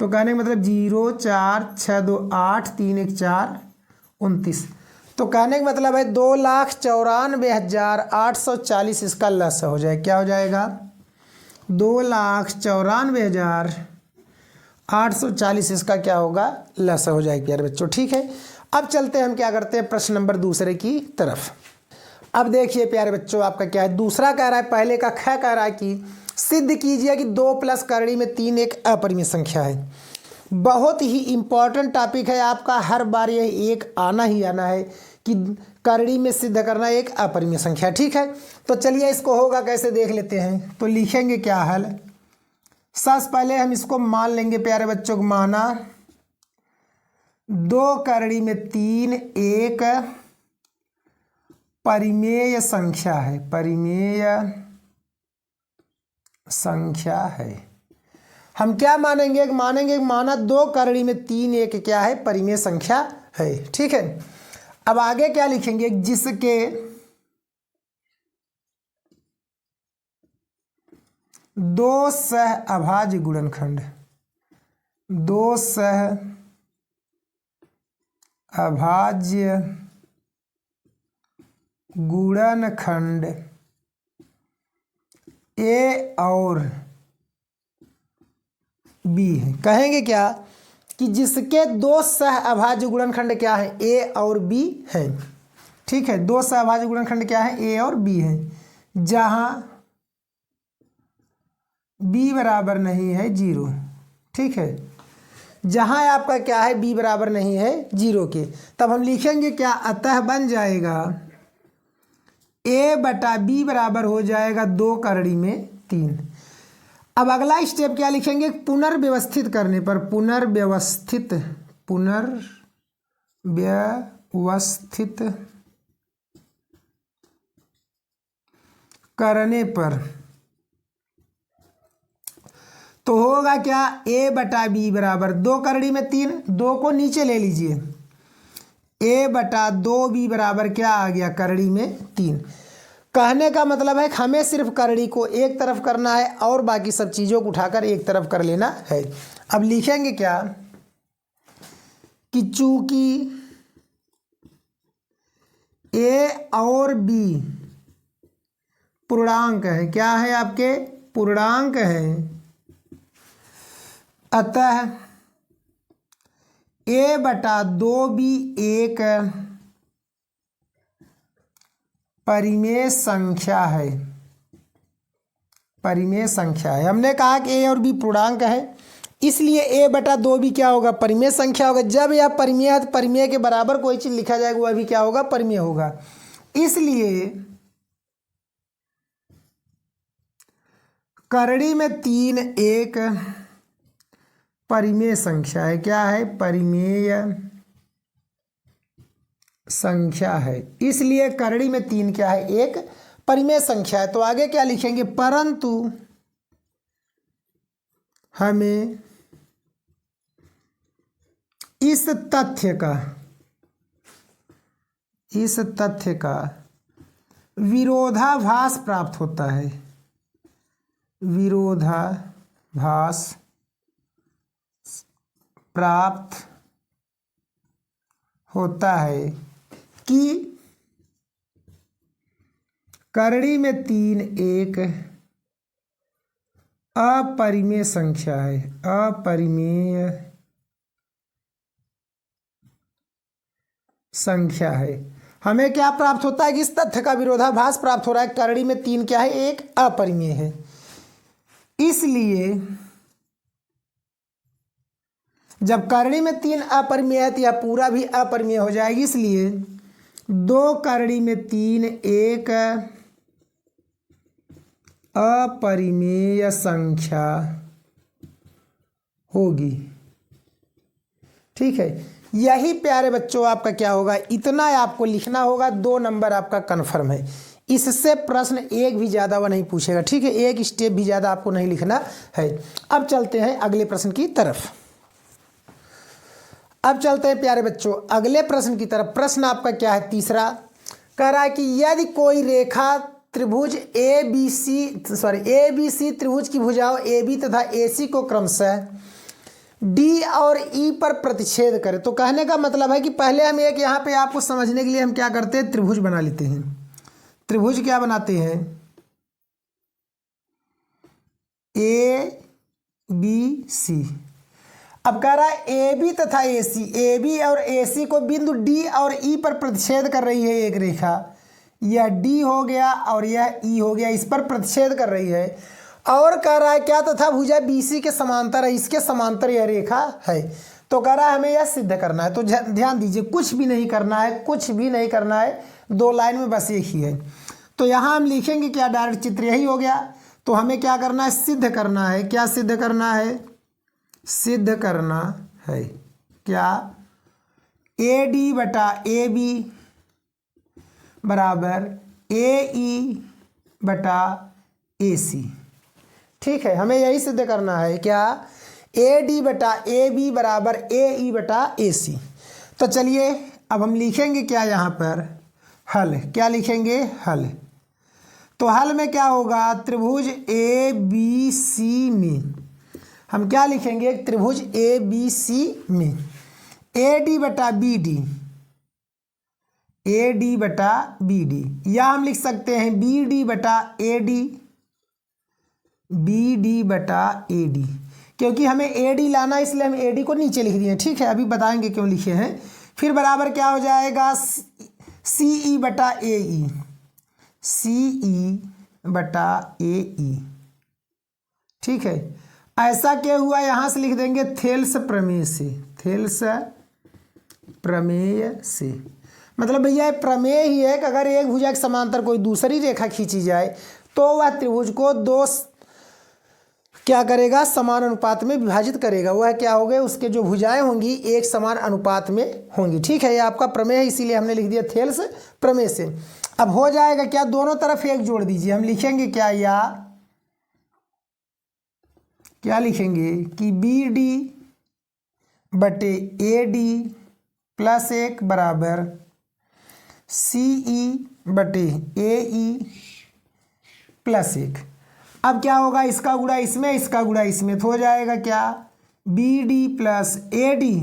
तो कहने का मतलब 0 4 6 2 8 3 1 4 29। तो कहने का मतलब है 2,94,840 इसका लस हो जाए। क्या हो जाएगा 2,94,840 इसका क्या होगा लस हो जाएगा प्यारे बच्चों। ठीक है, अब चलते हैं हम क्या करते हैं प्रश्न नंबर दूसरे की तरफ। अब देखिए प्यारे बच्चों आपका क्या है, दूसरा कह रहा है, पहले का ख कह रहा है कि सिद्ध कीजिए कि 2 प्लस करड़ी में 3 एक अपरिमेय संख्या है। बहुत ही इंपॉर्टेंट टॉपिक है आपका, हर बार यह एक आना ही आना है कि करड़ी में सिद्ध करना एक अपरिमेय संख्या। ठीक है, तो चलिए इसको होगा कैसे देख लेते हैं। तो लिखेंगे क्या हल, सबसे पहले हम इसको मान लेंगे प्यारे बच्चों को, माना 2 करड़ी में 3 एक परिमेय संख्या है, परिमेय संख्या है। हम क्या मानेंगे, माना 2 करड़ी में 3 एक क्या है परिमेय संख्या है। ठीक है, अब आगे क्या लिखेंगे, जिसके 2 सह अभाज्य गुणनखंड, 2 सह अभाज्य गुणनखंड ए और बी है। कहेंगे क्या कि जिसके 2 सह अभाज्य गुणनखंड क्या है ए और बी है। ठीक है, 2 सह अभाज्य गुणनखंड क्या है ए और बी है, जहां बी बराबर नहीं है 0। ठीक है, जहां आपका क्या है बी बराबर नहीं है 0 के, तब हम लिखेंगे क्या, अतः बन जाएगा ए बटा बी बराबर हो जाएगा 2 करड़ी में 3। अब अगला स्टेप क्या लिखेंगे, पुनर्व्यवस्थित करने पर, पुनर्व्यवस्थित करने पर तो होगा क्या, ए बटा बी बराबर 2 करड़ी में 3, 2 को नीचे ले लीजिए, ए बटा 2 बी बराबर क्या आ गया करड़ी में 3। कहने का मतलब है हमें सिर्फ करड़ी को एक तरफ करना है और बाकी सब चीज़ों को उठाकर एक तरफ कर लेना है। अब लिखेंगे क्या कि चूंकि ए और बी पूर्णांक है, क्या है आपके पूर्णांक है, अतः ए बटा 2 बी एक परिमेय संख्या है, परिमेय संख्या है। हमने कहा कि ए और बी पूर्णांक है, इसलिए ए बटा 2 बी क्या होगा परिमेय संख्या होगा। जब यह परिमेय है तो परिमेय के बराबर कोई चीज लिखा जाएगा वह भी क्या होगा परिमेय होगा। इसलिए करड़ी में 3 एक परिमेय संख्या है, क्या है परिमेय संख्या है, इसलिए करड़ी में 3 क्या है एक परिमेय संख्या है। तो आगे क्या लिखेंगे, परंतु हमें इस तथ्य का इस तथ्य का विरोधाभास प्राप्त होता है, विरोधाभास प्राप्त होता है कि करड़ी में 3 एक अपरिमेय संख्या है, अपरिमेय संख्या है। हमें क्या प्राप्त होता है कि इस तथ्य का विरोधाभास प्राप्त हो रहा है, करड़ी में 3 क्या है, एक अपरिमेय है। इसलिए जब करड़ी में 3 अपरिमेय है तो यह पूरा भी अपरिमेय हो जाएगी, इसलिए 2 करड़ी में 3 एक अपरिमेय संख्या होगी। ठीक है, यही प्यारे बच्चों आपका क्या होगा, इतना आपको लिखना होगा, 2 नंबर आपका कन्फर्म है। इससे प्रश्न एक भी ज़्यादा वो नहीं पूछेगा। ठीक है, एक स्टेप भी ज़्यादा आपको नहीं लिखना है। अब चलते हैं अगले प्रश्न की तरफ। अब चलते हैं प्यारे बच्चों अगले प्रश्न की तरफ। प्रश्न आपका क्या है, तीसरा, कह रहा है कि यदि कोई रेखा त्रिभुज ए बी सी त्रिभुज की भुजाओं ए बी तथा ए सी को क्रमशः डी और ई पर प्रतिच्छेद करे। तो कहने का मतलब है कि पहले हम एक यहाँ पे आपको समझने के लिए हम क्या करते हैं, त्रिभुज बना लेते हैं। त्रिभुज क्या बनाते हैं, ए बी सी। अब कह रहा है ए बी तथा ए सी, ए बी और ए सी को बिंदु डी और ई पर प्रतिच्छेद कर रही है एक रेखा। यह डी हो गया और यह ई हो गया, इस पर प्रतिच्छेद कर रही है। और कह रहा है क्या, तथा भुजा बीसी के समांतर है, इसके समांतर यह रेखा है। तो कह रहा है हमें यह सिद्ध करना है। तो ध्यान दीजिए, कुछ भी नहीं करना है, कुछ भी नहीं करना है, 2 लाइन में बस एक ही है। तो यहाँ हम लिखेंगे क्या, डायरेक्ट चित्र यही हो गया। तो हमें क्या करना है, सिद्ध करना है। क्या सिद्ध करना है, सिद्ध करना है क्या, ए डी बटा ए बी बराबर ए ई बटा ए सी। ठीक है, हमें यही सिद्ध करना है क्या, ए डी बटा ए बी बराबर ए ई बटा ए सी। तो चलिए अब हम लिखेंगे क्या यहाँ पर, हल। क्या लिखेंगे, हल। तो हल में क्या होगा, त्रिभुज ए बी सी में हम क्या लिखेंगे, त्रिभुज ए बी सी में ए डी बटा बी डी, ए डी बटा बी डी, या हम लिख सकते हैं बी डी बटा ए डी, बी डी बटा ए डी। क्योंकि हमें ए डी लाना है इसलिए हम ए डी को नीचे लिख दिए। ठीक है, अभी बताएंगे क्यों लिखे हैं। फिर बराबर क्या हो जाएगा, सी ई बटा ए ई, सी ई बटा ए ई। ठीक है, ऐसा क्या हुआ, यहाँ से लिख देंगे थेल्स प्रमेय से, थेल्स प्रमेय से। मतलब भैया प्रमेय ही है कि अगर एक भुजा के समांतर कोई दूसरी रेखा खींची जाए तो वह त्रिभुज को 2 क्या करेगा, समान अनुपात में विभाजित करेगा। वह क्या हो गए, उसके जो भुजाएं होंगी एक समान अनुपात में होंगी। ठीक है, ये आपका प्रमेय है, इसीलिए हमने लिख दिया थेल्स प्रमेय से। अब हो जाएगा क्या, दोनों तरफ एक जोड़ दीजिए। हम लिखेंगे क्या, या क्या लिखेंगे कि बी डी बटे ए डी प्लस 1 बराबर सी ई बटे ए ई प्लस 1। अब क्या होगा, इसका गुणा इसमें, इसका गुणा इसमें, तो हो जाएगा क्या, B D plus A D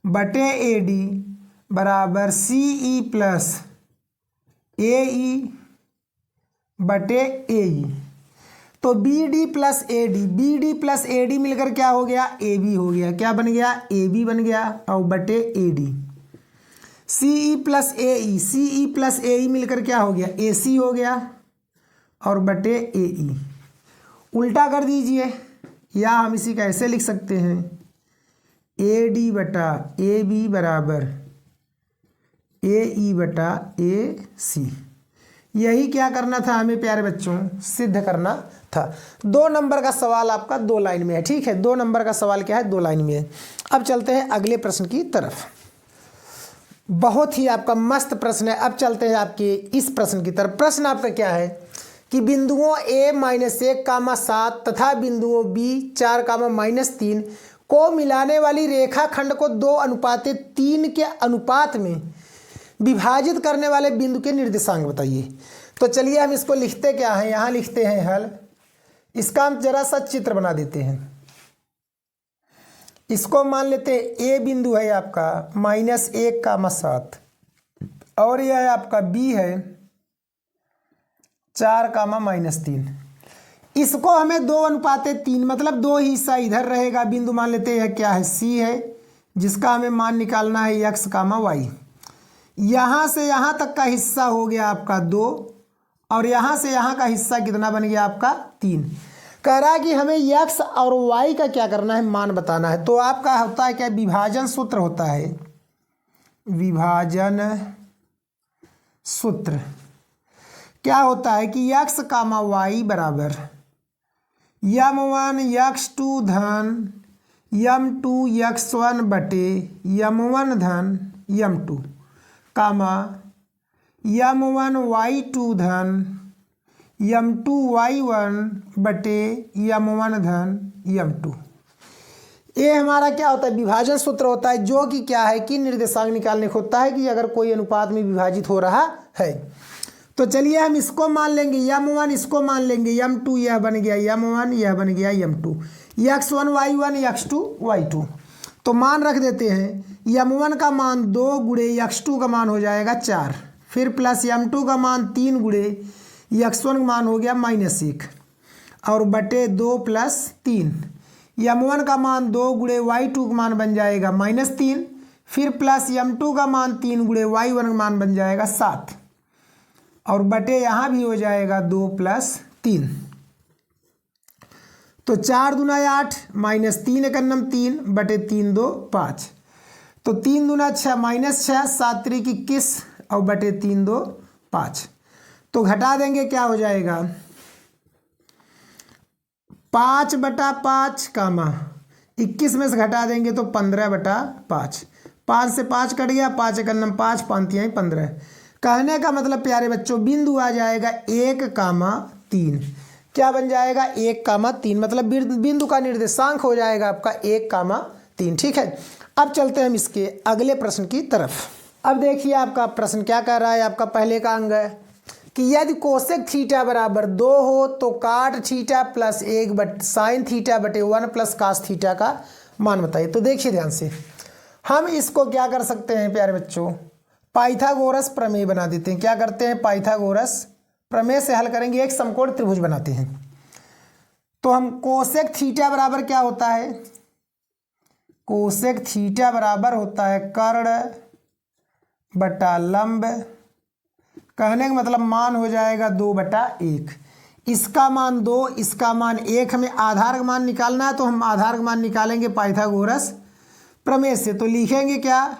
बटे ए डी बराबर सी ई प्लस ए ई बटे ए ई। तो B D plus A D, B D plus A D मिलकर क्या हो गया, ए बी हो गया। क्या बन गया, ए बी बन गया, और बटे A D. C E plus A E, C E plus A E मिलकर क्या हो गया, ए सी हो गया, और बटे ए ई। उल्टा कर दीजिए, या हम इसी का ऐसे लिख सकते हैं, ए डी बटा ए बी बराबर ए ई बटा ए सी। यही क्या करना था हमें प्यारे बच्चों, सिद्ध करना था। 2 नंबर का सवाल आपका 2 लाइन में है। ठीक है, 2 नंबर का सवाल क्या है, 2 लाइन में है। अब चलते हैं अगले प्रश्न की तरफ। बहुत ही आपका मस्त प्रश्न है। अब चलते हैं आपके इस प्रश्न की तरफ। प्रश्न आपका क्या है कि बिंदुओं a-1, 7 तथा बिंदुओं b4, -3 को मिलाने वाली रेखा खंड को 2:3 के अनुपात में विभाजित करने वाले बिंदु के निर्देशांक बताइए। तो चलिए हम इसको लिखते क्या हैं, यहाँ लिखते हैं हल। इसका हम जरा सा चित्र बना देते हैं। इसको मान लेते हैं ए बिंदु है आपका -1,7 और यह है आपका बी है 4,-3। इसको हमें 2:3 मतलब 2 हिस्सा इधर रहेगा। बिंदु मान लेते हैं क्या है, सी है, जिसका हमें मान निकालना है x, y। यहाँ से यहाँ तक का हिस्सा हो गया आपका 2 और यहाँ से यहाँ का हिस्सा कितना बन गया आपका 3। कह रहा है कि हमें x और y का क्या करना है, मान बताना है। तो आपका होता है क्या, विभाजन सूत्र होता है। विभाजन सूत्र क्या होता है कि x, y बराबर m1 x2 धन m2 x1 बटे m1 धन m2 कामा m1 y2 धन m2 y1 बटे m1 धन m2। ये हमारा क्या होता है, विभाजन सूत्र होता है, जो कि क्या है कि निर्देशांक निकालने को होता है कि अगर कोई अनुपात में विभाजित हो रहा है। तो चलिए हम इसको मान लेंगे m1, इसको मान लेंगे m2, यह बन गया m1, यह बन गया m2, x1 y1 x2 y2। तो मान रख देते हैं m1 का मान 2 गुणे x2 का मान हो जाएगा 4, फिर प्लस m2 का मान 3 गुणे x1 का मान हो गया -1 और बटे 2 + 3। m1 का मान 2 गुणे y2 का मान बन जाएगा -3, फिर प्लस m2 का मान 3 गुणे y1 का मान बन जाएगा 7 और बटे यहाँ भी हो जाएगा 2 + 3। तो 4 दूना 8 -3 × 3 बटे 3 2 5। तो 3 दूना 6 -6 7 3 21 और बटे 3 2 5। तो घटा देंगे क्या हो जाएगा 5/5 कामा 21 में से घटा देंगे तो 15/5। 5 से 5 कट गया, 5 × 5 5 15। कहने का मतलब प्यारे बच्चों बिंदु आ जाएगा 1,3। क्या बन जाएगा 1,3 मतलब बिंदु का निर्देशांक हो जाएगा आपका 1,3। ठीक है, अब चलते हैं हम इसके अगले प्रश्न की तरफ। अब देखिए आपका प्रश्न क्या कर रहा है। आपका पहले का अंग है कि यदि कोसेक थीटा बराबर 2 हो तो काट थीटा प्लस 1 साइन थीटा बटे 1 + कास थीटा का मान बताइए। तो देखिए ध्यान से, हम इसको क्या कर सकते हैं प्यारे बच्चों, पाइथागोरस प्रमेय बना देते हैं। क्या करते हैं, पाइथागोरस प्रमेय से हल करेंगे, एक समकोण त्रिभुज बनाते हैं। तो हम कोसेक थीटा बराबर क्या होता है, कोसेक थीटा बराबर होता है कर्ण बटा लंब। कहने का मतलब मान हो जाएगा 2/1। इसका मान 2, इसका मान 1। हमें आधार का मान निकालना है तो हम आधार का मान निकालेंगे पाइथागोरस प्रमेय से। तो लिखेंगे क्या,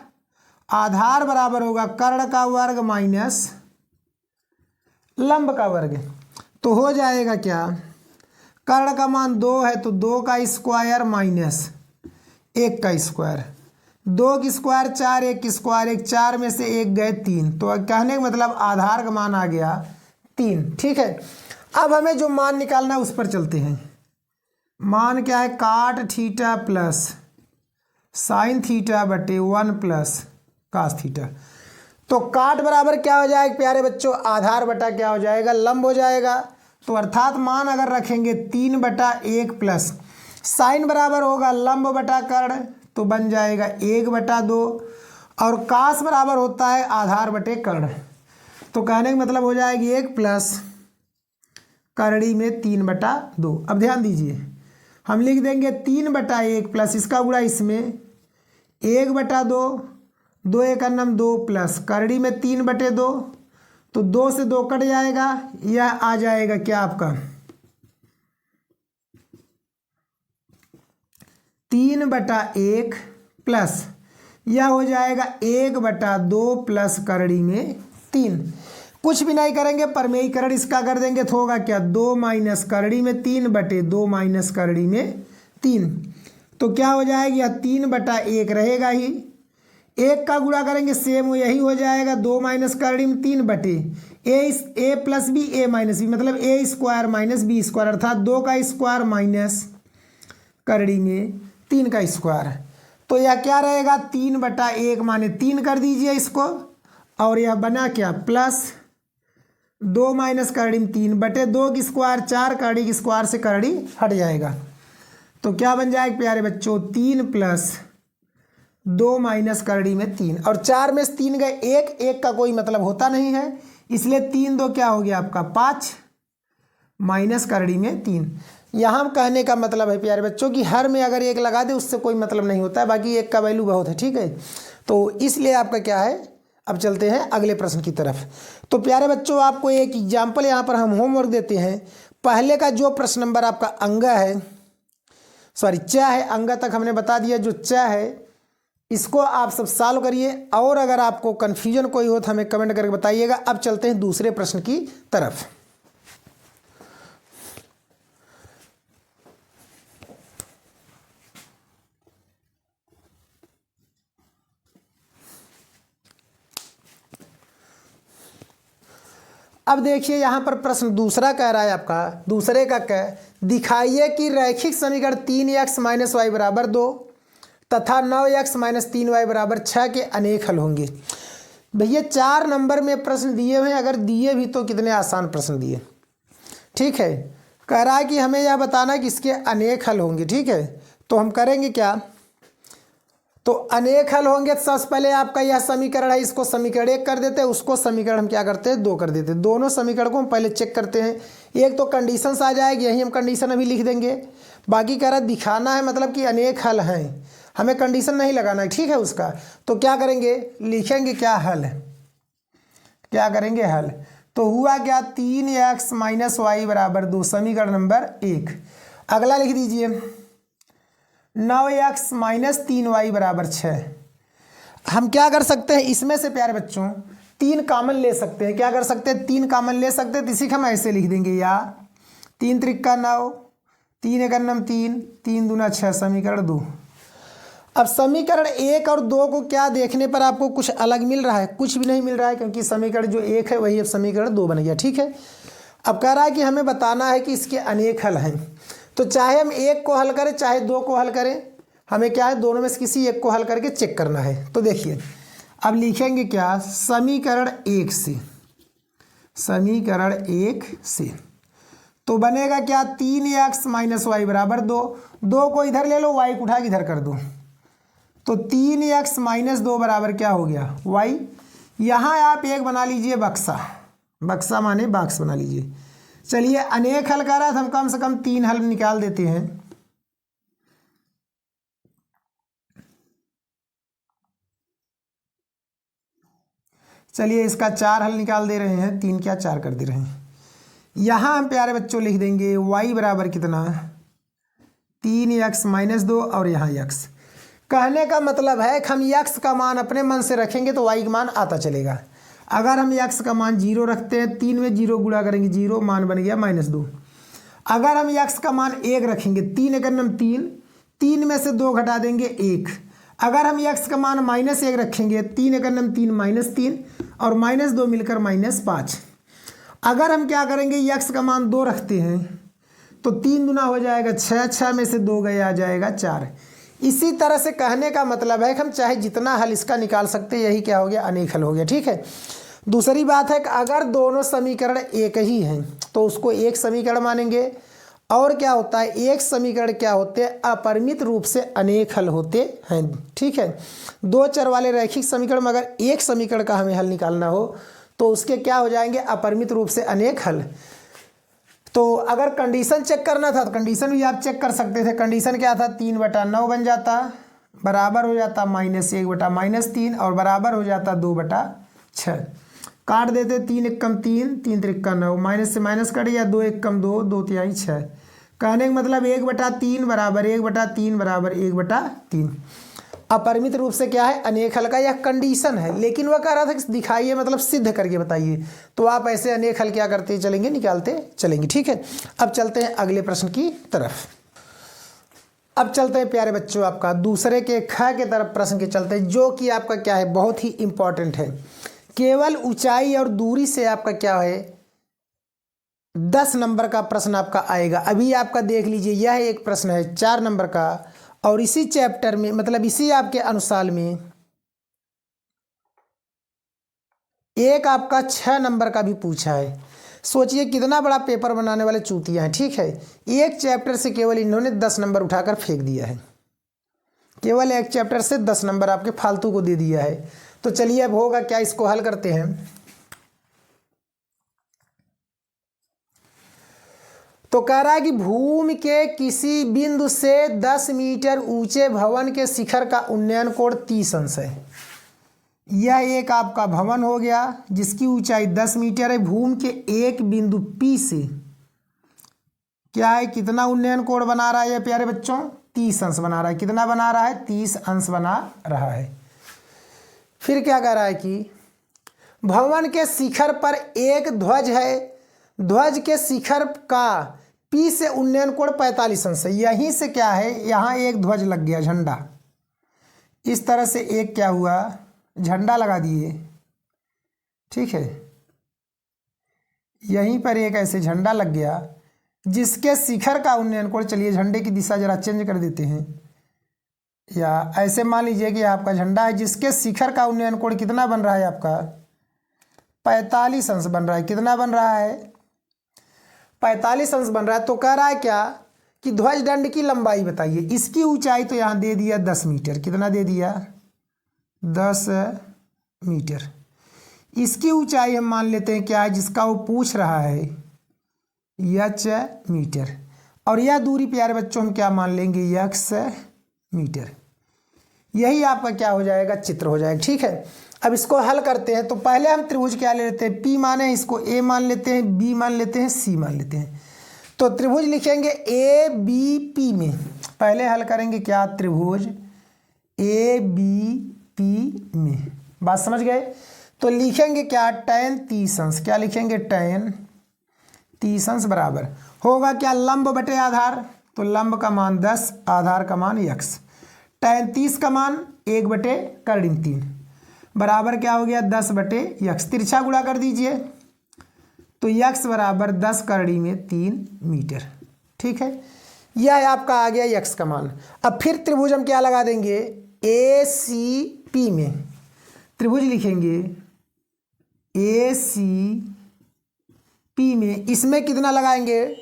आधार बराबर होगा कर्ण का वर्ग माइनस लंब का वर्ग। तो हो जाएगा क्या, कर्ण का मान 2 है तो 2 का स्क्वायर माइनस 1 का स्क्वायर। 2 की स्क्वायर 4, 1 की स्क्वायर 1, 4 में से 1 गए 3। तो कहने का मतलब आधार का मान आ गया 3। ठीक है, अब हमें जो मान निकालना है उस पर चलते हैं। मान क्या है, काट थीटा प्लस साइन थीटा बटे 1 + कास थीटा। तो काट बराबर क्या हो जाएगा प्यारे बच्चों, आधार बटा क्या हो जाएगा, लंब हो जाएगा। तो अर्थात मान अगर रखेंगे 3/1 प्लस साइन बराबर होगा लंब बटा कर्ण, तो बन जाएगा 1/2 और कास बराबर होता है आधार बटे कर्ण। तो कहने का मतलब हो जाएगी 1 प्लस करड़ी में 3/2। अब ध्यान दीजिए, हम लिख देंगे 3/1 प्लस इसका गुणा इसमें 1/2, 2 × 2 प्लस करड़ी में 3/2। तो 2 से 2 कट जाएगा, यह आ जाएगा क्या आपका 3/1 प्लस यह हो जाएगा 1/2 प्लस करड़ी में 3। कुछ भी नहीं करेंगे, परमेयीकरण इसका कर देंगे तो होगा क्या 2 माइनस करड़ी में 3/2 माइनस करड़ी में 3। तो क्या हो जाएगा, यह 3/1 रहेगा ही। 1 का गुणा करेंगे सेम यही हो जाएगा 2 माइनस करड़ी में 3 बटे a plus B a minus B मतलब a² माइनस b², अर्थात 2 का स्क्वायर माइनस करड़ी में 3 का स्क्वायर। तो यह क्या रहेगा 3/1 माने 3 कर दीजिए इसको और यह बना क्या प्लस 2 माइनस करड़ी में 3 बटे 2 की स्क्वायर 4 करड़ी की स्क्वायर से करड़ी हट जाएगा। तो क्या बन जाएगा प्यारे बच्चों 3 प्लस 2 माइनस करड़ी में 3 और 4 में से 3 गए एक का कोई मतलब होता नहीं है, इसलिए 3 2 क्या हो गया आपका 5 माइनस करड़ी में 3। यहाँ कहने का मतलब है प्यारे बच्चों कि हर में अगर एक लगा दे उससे कोई मतलब नहीं होता है, बाकी एक का वैल्यू बहुत है, ठीक है। तो इसलिए आपका क्या है, अब चलते हैं अगले प्रश्न की तरफ। तो प्यारे बच्चों आपको एक एग्जाम्पल यहाँ पर हम होमवर्क देते हैं। पहले का जो प्रश्न नंबर आपका अंगा है, सॉरी च है, अंगा तक हमने बता दिया, जो च है इसको आप सब सॉल्व करिए, और अगर आपको कन्फ्यूजन कोई हो तो हमें कमेंट करके बताइएगा। अब चलते हैं दूसरे प्रश्न की तरफ। अब देखिए यहाँ पर प्रश्न दूसरा कह रहा है आपका, दूसरे का कह दिखाइए कि रैखिक समीकरण 3x माइनस वाई बराबर 2 तथा 9x माइनस 3y बराबर 6 के अनेक हल होंगे। भैया 4 नंबर में प्रश्न दिए हुए हैं, अगर दिए भी तो कितने आसान प्रश्न दिए, ठीक है। कह रहा है कि हमें यह बताना कि इसके अनेक हल होंगे, ठीक है। तो हम करेंगे क्या, तो अनेक हल होंगे। सबसे पहले आपका यह समीकरण है, इसको समीकरण 1 कर देते हैं, उसको समीकरण हम क्या करते हैं 2 कर देते हैं। दोनों समीकरण को हम पहले चेक करते हैं। एक तो कंडीशंस आ जाएगी, यही हम कंडीशन अभी लिख देंगे। बाकी कह रहा है दिखाना है मतलब कि अनेक हल हैं, हमें कंडीशन नहीं लगाना है, ठीक है उसका। तो क्या करेंगे, लिखेंगे क्या हल, क्या करेंगे हल। तो हुआ क्या 3x माइनस वाई बराबर 2 समीकरण नंबर 1। अगला लिख दीजिए 9x माइनस 3y बराबर 6। हम क्या कर सकते हैं इसमें से प्यारे बच्चों 3 कॉमन ले सकते हैं। क्या कर सकते हैं 3 कॉमन ले सकते हैं, तो इसी को हम ऐसे लिख देंगे, या 3 त्रिक्का 9, 3 एकम 3, 3 दूना 6 समीकरण 2। अब समीकरण 1 और 2 को क्या देखने पर आपको कुछ अलग मिल रहा है, कुछ भी नहीं मिल रहा है, क्योंकि समीकरण जो 1 है वही अब समीकरण 2 बन गया, ठीक है। अब कह रहा है कि हमें बताना है कि इसके अनेक हल हैं। तो चाहे हम 1 को हल करें चाहे 2 को हल करें, हमें क्या है दोनों में से किसी एक को हल करके चेक करना है। तो देखिए अब लिखेंगे क्या समीकरण 1 से, समीकरण 1 से तो बनेगा क्या 3x माइनस वाई बराबर 2। 2 को इधर ले लो, y को उठा के इधर कर दो, तो 3x माइनस 2 बराबर क्या हो गया y। यहाँ आप एक बना लीजिए बक्सा, बक्सा माने बॉक्स बना लीजिए। चलिए अनेक हल कर रहा था, हम कम से कम 3 हल निकाल देते हैं। चलिए इसका 4 हल निकाल दे रहे हैं, 3 क्या 4 कर दे रहे हैं। यहाँ हम प्यारे बच्चों लिख देंगे y बराबर कितना 3x माइनस 2 और यहाँ x। कहने का मतलब है कि हम x का मान अपने मन से रखेंगे तो y का मान आता चलेगा। अगर हम x का मान 0 रखते हैं, 3 में 0 गुणा करेंगे 0, मान बन गया -2। अगर हम x का मान 1 रखेंगे, 3 एकम 3, 3 में से 2 घटा देंगे 1। अगर हम x का मान -1 रखेंगे, 3 एकम 3 -3 और -2 मिलकर -5। अगर हम क्या करेंगे x का मान 2 रखते हैं तो 3 दूना हो जाएगा 6, 6 में से 2 गए आ जाएगा 4। इसी तरह से कहने का मतलब है कि हम चाहे जितना हल इसका निकाल सकते हैं, यही क्या हो गया अनेक हल हो गया, ठीक है। दूसरी बात है कि अगर दोनों समीकरण एक ही हैं तो उसको एक समीकरण मानेंगे। और क्या होता है एक समीकरण क्या होते हैं अपरिमित रूप से अनेक हल होते हैं, ठीक है। 2 चर वाले रैखिक समीकरण में अगर एक समीकरण का हमें हल निकालना हो तो उसके क्या हो जाएंगे अपरिमित रूप से अनेक हल। तो अगर कंडीशन चेक करना था तो कंडीशन भी आप चेक कर सकते थे। कंडीशन क्या था 3/9 बन जाता, बराबर हो जाता -1/-3 और बराबर हो जाता 2/6। काट देते 3 एकम 3, 3 त्रिक्का 9, माइनस से माइनस कट गया, 2 एकम 2, 2 तिहाई 6। कहने का मतलब 1/3 बराबर 1/3 बराबर 1/3। अपरिमित रूप से क्या है अनेक हल का यह कंडीशन है, लेकिन वह कह रहा था कि दिखाइए मतलब सिद्ध करके बताइए। तो आप ऐसे अनेक हल क्या करते चलेंगे निकालते चलेंगे, ठीक है। अब चलते हैं अगले प्रश्न की तरफ। अब चलते हैं प्यारे बच्चों आपका दूसरे के ख के तरफ प्रश्न के चलते हैं, जो कि आपका क्या है बहुत ही इंपॉर्टेंट है। केवल ऊंचाई और दूरी से आपका क्या है 10 नंबर का प्रश्न आपका आएगा। अभी आपका देख लीजिए यह एक प्रश्न है 4 नंबर का, और इसी चैप्टर में मतलब इसी आपके अनुसार में एक आपका 6 नंबर का भी पूछा है। सोचिए कितना बड़ा पेपर बनाने वाले चूतिया हैं। ठीक है, एक चैप्टर से केवल इन्होंने 10 नंबर उठाकर फेंक दिया है। केवल एक चैप्टर से 10 नंबर आपके फालतू को दे दिया है। तो चलिए अब होगा क्या, इसको हल करते हैं। तो कह रहा है कि भूमि के किसी बिंदु से 10 मीटर ऊंचे भवन के शिखर का उन्नयन कोण 30 अंश है। यह एक आपका भवन हो गया जिसकी ऊंचाई 10 मीटर है। भूमि के एक बिंदु P से क्या है, कितना उन्नयन कोण बना रहा है ये प्यारे बच्चों, 30 अंश बना रहा है। कितना बना रहा है, 30 अंश बना रहा है। फिर क्या कह रहा है कि भवन के शिखर पर एक ध्वज है। ध्वज के शिखर का P से उन्नयन कोण 45 अंश है। यहीं से क्या है, यहाँ एक ध्वज लग गया, झंडा। इस तरह से एक क्या हुआ, झंडा लगा दिए। ठीक है, यहीं पर एक ऐसे झंडा लग गया जिसके शिखर का उन्नयन कोण, चलिए झंडे की दिशा जरा चेंज कर देते हैं, या ऐसे मान लीजिए कि आपका झंडा है जिसके शिखर का उन्नयन कोण कितना बन रहा है आपका, 45 अंश बन रहा है। कितना बन रहा है, 45 अंश बन रहा है। तो कह रहा है क्या कि ध्वज दंड की लंबाई बताइए। इसकी ऊंचाई तो यहाँ दे दिया 10 मीटर। कितना दे दिया, 10 मीटर। इसकी ऊंचाई हम मान लेते हैं क्या है, जिसका वो पूछ रहा है, h मीटर। और यह दूरी प्यारे बच्चों हम क्या मान लेंगे, x मीटर। यही आपका क्या हो जाएगा, चित्र हो जाएगा। ठीक है, अब इसको हल करते हैं। तो पहले हम त्रिभुज क्या ले लेते हैं, P माने, इसको A मान लेते हैं, B मान लेते हैं, C मान लेते हैं। तो त्रिभुज लिखेंगे ABP में। पहले हल करेंगे क्या, त्रिभुज ABP में। बात समझ गए। तो लिखेंगे क्या, tan 30 अंश। क्या लिखेंगे, tan 30 अंश बराबर होगा क्या, लंब बटे आधार। तो लंब का मान 10, आधार का मान x। tan 30 का मान 1 बटे कर्डिम 3 बराबर क्या हो गया, 10 बटे x। तिरछा गुणा कर दीजिए तो x बराबर 10 कर्डी में 3 मीटर। ठीक है, यह आपका आ गया x का मान। अब फिर त्रिभुज हम क्या लगा देंगे, ACP में। त्रिभुज लिखेंगे ACP में। इसमें कितना लगाएंगे,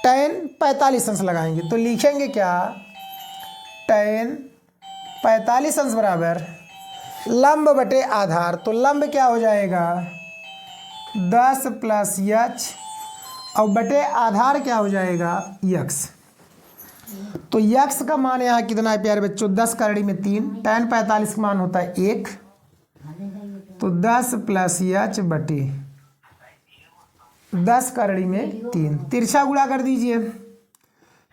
tan 45 अंश लगाएंगे। तो लिखेंगे क्या, tan 45 अंश बराबर लंब बटे आधार। तो लंब क्या हो जाएगा, 10 प्लस h, और बटे आधार क्या हो जाएगा, x। तो x का मान यहाँ कितना है प्यारे बच्चों, 10 कर्डी में 3। tan 45 का मान होता है 1, तो 10 प्लस h बटे 10 कर्डी में 3। तिरछा गुणा कर दीजिए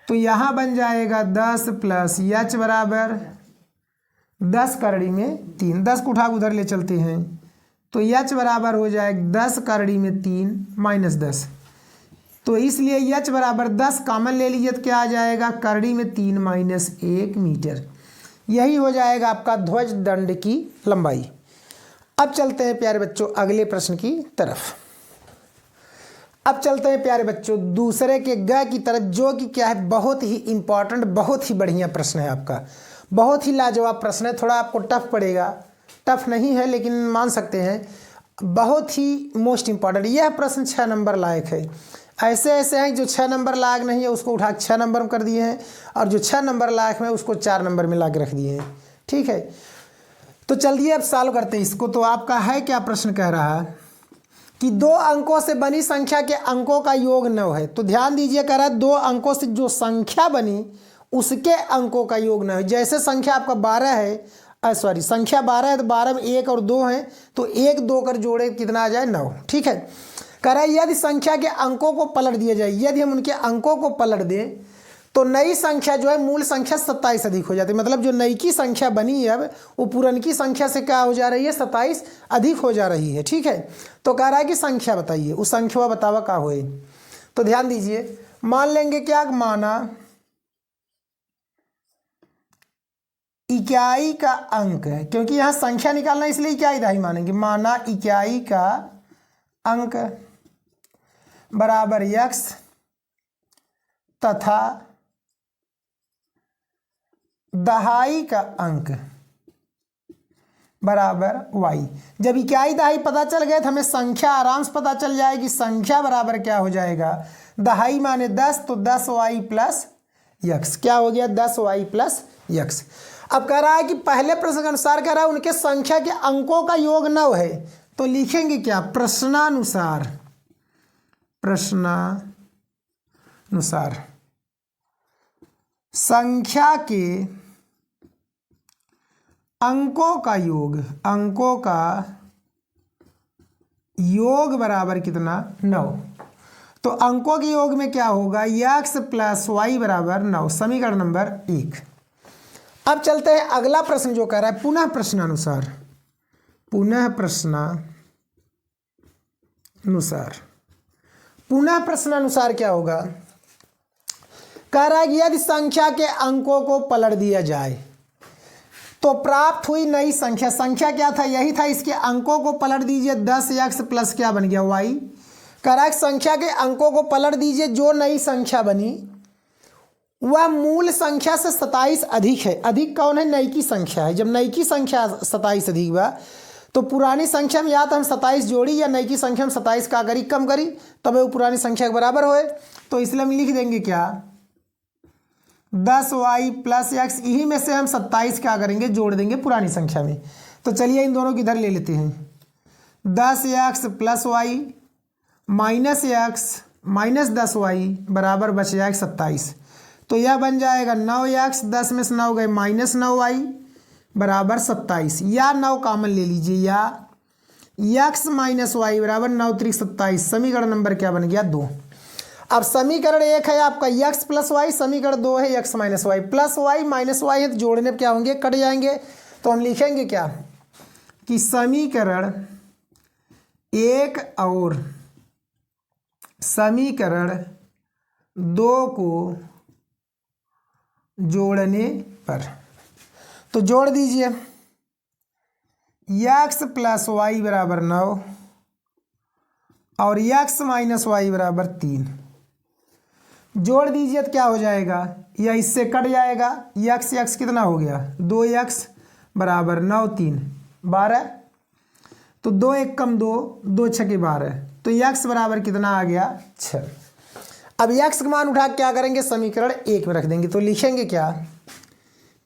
तो यहाँ बन जाएगा 10 प्लस h बराबर 10 कर्डी में 3। 10 को उठा उधर ले चलते हैं तो h बराबर हो जाएगा 10 कर्डी में 3 माइनस 10। तो इसलिए h बराबर 10 कॉमन ले लीजिए तो क्या आ जाएगा, कर्डी में 3 माइनस 1 मीटर। यही हो जाएगा आपका ध्वज दंड की लंबाई। अब चलते हैं प्यारे बच्चों अगले प्रश्न की तरफ। अब चलते हैं प्यारे बच्चों दूसरे के ग की तरफ, जो कि क्या है, बहुत ही इंपॉर्टेंट, बहुत ही बढ़िया प्रश्न है आपका, बहुत ही लाजवाब प्रश्न है। थोड़ा आपको टफ पड़ेगा, टफ नहीं है लेकिन मान सकते हैं बहुत ही मोस्ट इंपॉर्टेंट। यह प्रश्न 6 नंबर लायक है। ऐसे ऐसे हैं जो 6 नंबर लायक नहीं है उसको उठा 6 नंबर में कर दिए हैं, और जो 6 नंबर लायक है उसको 4 नंबर में ला के रख दिए हैं। ठीक है, तो चलिए अब सॉल्व करते हैं इसको। तो आपका है क्या, प्रश्न कह रहा है कि 2 अंकों से बनी संख्या के अंकों का योग 9 है। तो ध्यान दीजिए, कह रहा है 2 अंकों से जो संख्या बनी उसके अंकों का योग 9 है। जैसे संख्या आपका 12 है, सॉरी संख्या 12 है तो 12 में 1 और 2 हैं, तो 1 2 कर जोड़े कितना आ जाए, 9। ठीक है, कह रहा है यदि संख्या के अंकों को पलट दिया जाए, यदि हम उनके अंकों को पलट दें तो नई संख्या जो है मूल संख्या 27 अधिक हो जाती है। मतलब जो नई की संख्या बनी है अब वो पुरनकी संख्या से क्या हो जा रही है, 27 अधिक हो जा रही है। ठीक है, तो कह रहा है कि संख्या बताइए, उस संख्या बतावा का होए। तो ध्यान दीजिए, मान लेंगे क्या, माना इकाई का अंक है, क्योंकि यहाँ संख्या निकालना इसलिए इकाई दाही मानेंगे। माना इकाई का अंक बराबर x तथा दहाई का अंक बराबर y। जब इकाई दहाई पता चल गए तो हमें संख्या आराम से पता चल जाएगी। संख्या बराबर क्या हो जाएगा, दहाई माने 10, तो 10y प्लस यक्स। क्या हो गया, 10y प्लस यक्स। अब कह रहा है कि पहले प्रश्न के अनुसार कह रहा है उनके संख्या के अंकों का योग 9 है, तो लिखेंगे क्या, प्रश्नानुसार संख्या के अंकों का योग बराबर कितना, 9। तो अंकों के योग में क्या होगा, x प्लस वाई बराबर 9, समीकरण नंबर 1। अब चलते हैं अगला प्रश्न जो कह रहा है पुनः प्रश्नानुसार क्या होगा, कह रहा है कि यदि संख्या के अंकों को पलट दिया जाए तो प्राप्त हुई नई संख्या क्या था, यही था, इसके अंकों को पलट दीजिए, 10x प्लस क्या बन गया y। कह रहा है संख्या के अंकों को पलट दीजिए, जो नई संख्या बनी वह मूल संख्या से 27 अधिक है। अधिक कौन है, नई की संख्या है। जब नई की संख्या 27 अधिक हुआ तो पुरानी संख्या में या तो हम 27 जोड़ी या नई की संख्या में 27 का करी कम करी तब वो पुरानी संख्या के बराबर होए। तो इसलिए हम लिख देंगे क्या, 10y प्लस x, यही में से हम 27 क्या करेंगे, जोड़ देंगे पुरानी संख्या में। तो चलिए इन दोनों की इधर ले लेते हैं, 10x plus y minus x minus 10y बराबर बच जाएगा 27। तो यह बन जाएगा 9x, 10 में से 9 गए माइनस 9y बराबर 27, या 9 कॉमन ले लीजिए, या x माइनस वाई बराबर 9 त्रिक 27। समीकरण नंबर क्या बन गया, 2। अब समीकरण 1 है आपका x प्लस वाई, समीकरण 2 है x minus Y. Plus Y minus Y है तो जोड़ने पर क्या होंगे, कट जाएंगे। तो हम लिखेंगे क्या कि समीकरण 1 और समीकरण 2 को जोड़ने पर, तो जोड़ दीजिए, x प्लस वाई बराबर 9 और x माइनस वाई बराबर 3। जोड़ दीजिए तो क्या हो जाएगा, यह इससे कट जाएगा, x कितना हो गया, 2x बराबर 9 3 12, तो 2 1 कम 2, 2 6 12, तो x बराबर कितना आ गया, 6। अब x का मान उठा के क्या करेंगे, समीकरण 1 में रख देंगे। तो लिखेंगे क्या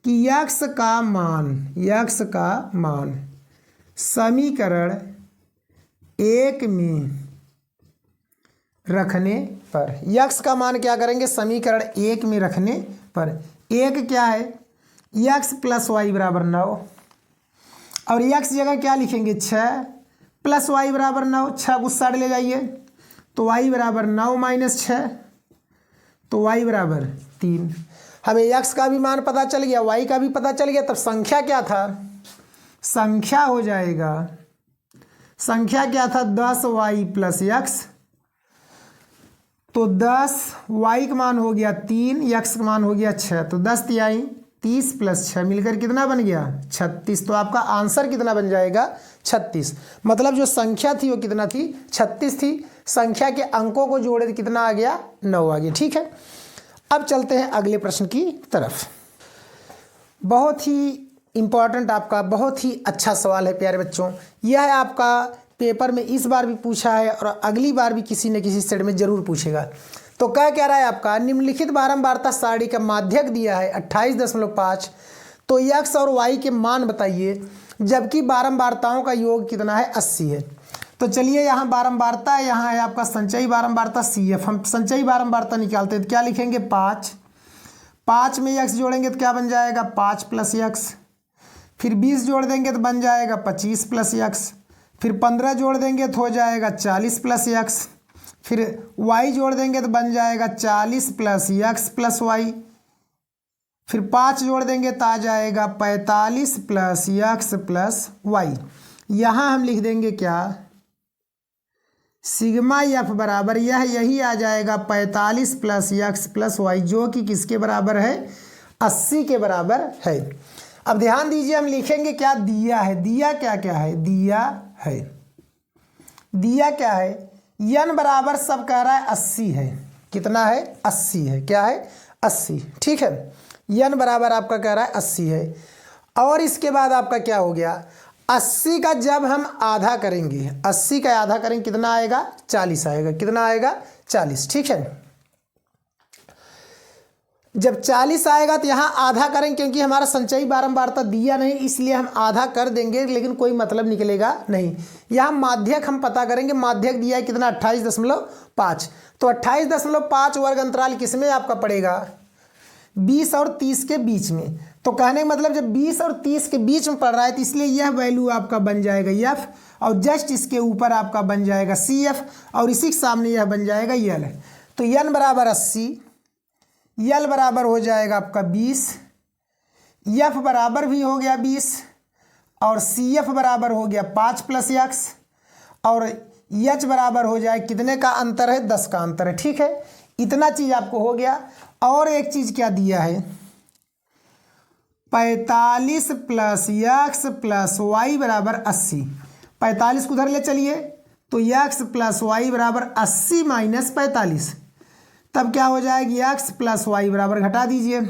कि x का मान समीकरण 1 में रखने पर, x का मान क्या करेंगे, समीकरण 1 में रखने पर, 1 क्या है, x प्लस वाई बराबर 9 और x जगह क्या लिखेंगे, 6 प्लस वाई बराबर 9, 6 को साइड ले जाइए तो y बराबर 9 माइनस 6, तो y बराबर 3। हमें x का भी मान पता चल गया, y का भी पता चल गया, तब संख्या क्या था, संख्या हो जाएगा, संख्या क्या था, 10y प्लस x। तो 10y का मान हो गया 3, x का मान हो गया 6, तो 10 तिहाई 30 प्लस 6 मिलकर कितना बन गया, 36। तो आपका आंसर कितना बन जाएगा, 36। मतलब जो संख्या थी वो कितना थी, 36 थी। संख्या के अंकों को जोड़े तो कितना आ गया, 9 आ गया। ठीक है, अब चलते हैं अगले प्रश्न की तरफ। बहुत ही इम्पॉर्टेंट, आपका बहुत ही अच्छा सवाल है प्यारे बच्चों। यह है आपका पेपर में इस बार भी पूछा है और अगली बार भी किसी न किसी सेट में जरूर पूछेगा। तो क्या रहा है आपका, निम्नलिखित बारंबारता सारणी का माध्यक दिया है 28.5, तो x और y के मान बताइए, जबकि बारंबारताओं का योग कितना है, 80 है। तो चलिए यहाँ बारंबारता है, यहाँ है आपका संचयी बारंबारता CF। हम संचयी बारंबारता निकालते हैं तो क्या लिखेंगे, 5 में x जोड़ेंगे तो क्या बन जाएगा, 5 प्लस x, फिर 20 जोड़ देंगे तो बन जाएगा 25 प्लस x, फिर 15 जोड़ देंगे तो हो जाएगा 40 प्लस x, फिर y जोड़ देंगे तो बन जाएगा 40 प्लस x प्लस y, फिर 5 जोड़ देंगे तो आ जाएगा 45 प्लस x प्लस y। यहाँ हम लिख देंगे क्या, सिग्मा f बराबर यही आ जाएगा 45 प्लस x प्लस y, जो कि किसके बराबर है, 80 के बराबर है। अब ध्यान दीजिए, हम लिखेंगे क्या, दिया है, दिया क्या क्या है, दिया क्या है, n बराबर सब कह रहा है 80 है, कितना है, 80 है, क्या है, 80। ठीक है, n बराबर आपका कह रहा है 80 है। और इसके बाद आपका क्या हो गया, 80 का जब हम आधा करेंगे, 80 का आधा करेंगे कितना आएगा, 40 आएगा। कितना आएगा, 40। ठीक है, जब 40 आएगा तो यहाँ आधा करेंगे, क्योंकि हमारा संचयी बारंबारता दिया नहीं इसलिए हम आधा कर देंगे, लेकिन कोई मतलब निकलेगा नहीं। यहाँ माध्यक हम पता करेंगे, माध्यक दिया है कितना, 28.5। तो 28.5 वर्ग अंतराल किसमें आपका पड़ेगा, 20 और 30 के बीच में। तो कहने का मतलब जब 20 और 30 के बीच में पड़ रहा है तो इसलिए यह वैल्यू आपका बन जाएगा F, और जस्ट इसके ऊपर आपका बन जाएगा CF, और इसी के सामने यह बन जाएगा L। तो N बराबर 80, L बराबर हो जाएगा आपका 20, F बराबर भी हो गया 20, और CF बराबर हो गया 5 + x, और H बराबर हो जाए कितने का अंतर है, 10 का अंतर है। ठीक है, इतना चीज़ आपको हो गया। और एक चीज़ क्या दिया है, 45 + x + y बराबर 80। 45 को उधर ले चलिए, तो x + y बराबर 80 - 45, तब क्या हो जाएगी, x + y बराबर, घटा दीजिए,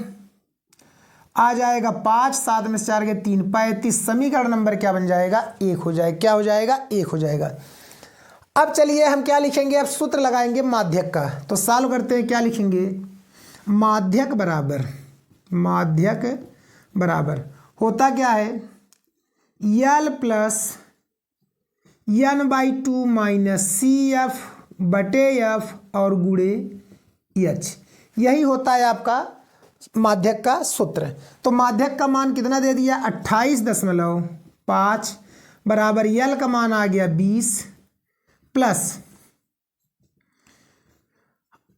आ जाएगा 5, 7 में से 4 गए 3, 35। समीकरण नंबर क्या बन जाएगा, 1 हो जाएगा। क्या हो जाएगा, 1 हो जाएगा। अब चलिए हम क्या लिखेंगे, अब सूत्र लगाएंगे माध्यक का। तो सॉल्व करते हैं, क्या लिखेंगे, माध्यक बराबर होता क्या है, L + N/2 - CF/F और गुणे H, यही होता है आपका माध्यक का सूत्र। तो माध्यक का मान कितना दे दिया, 28.5 बराबर L का मान आ गया 20 प्लस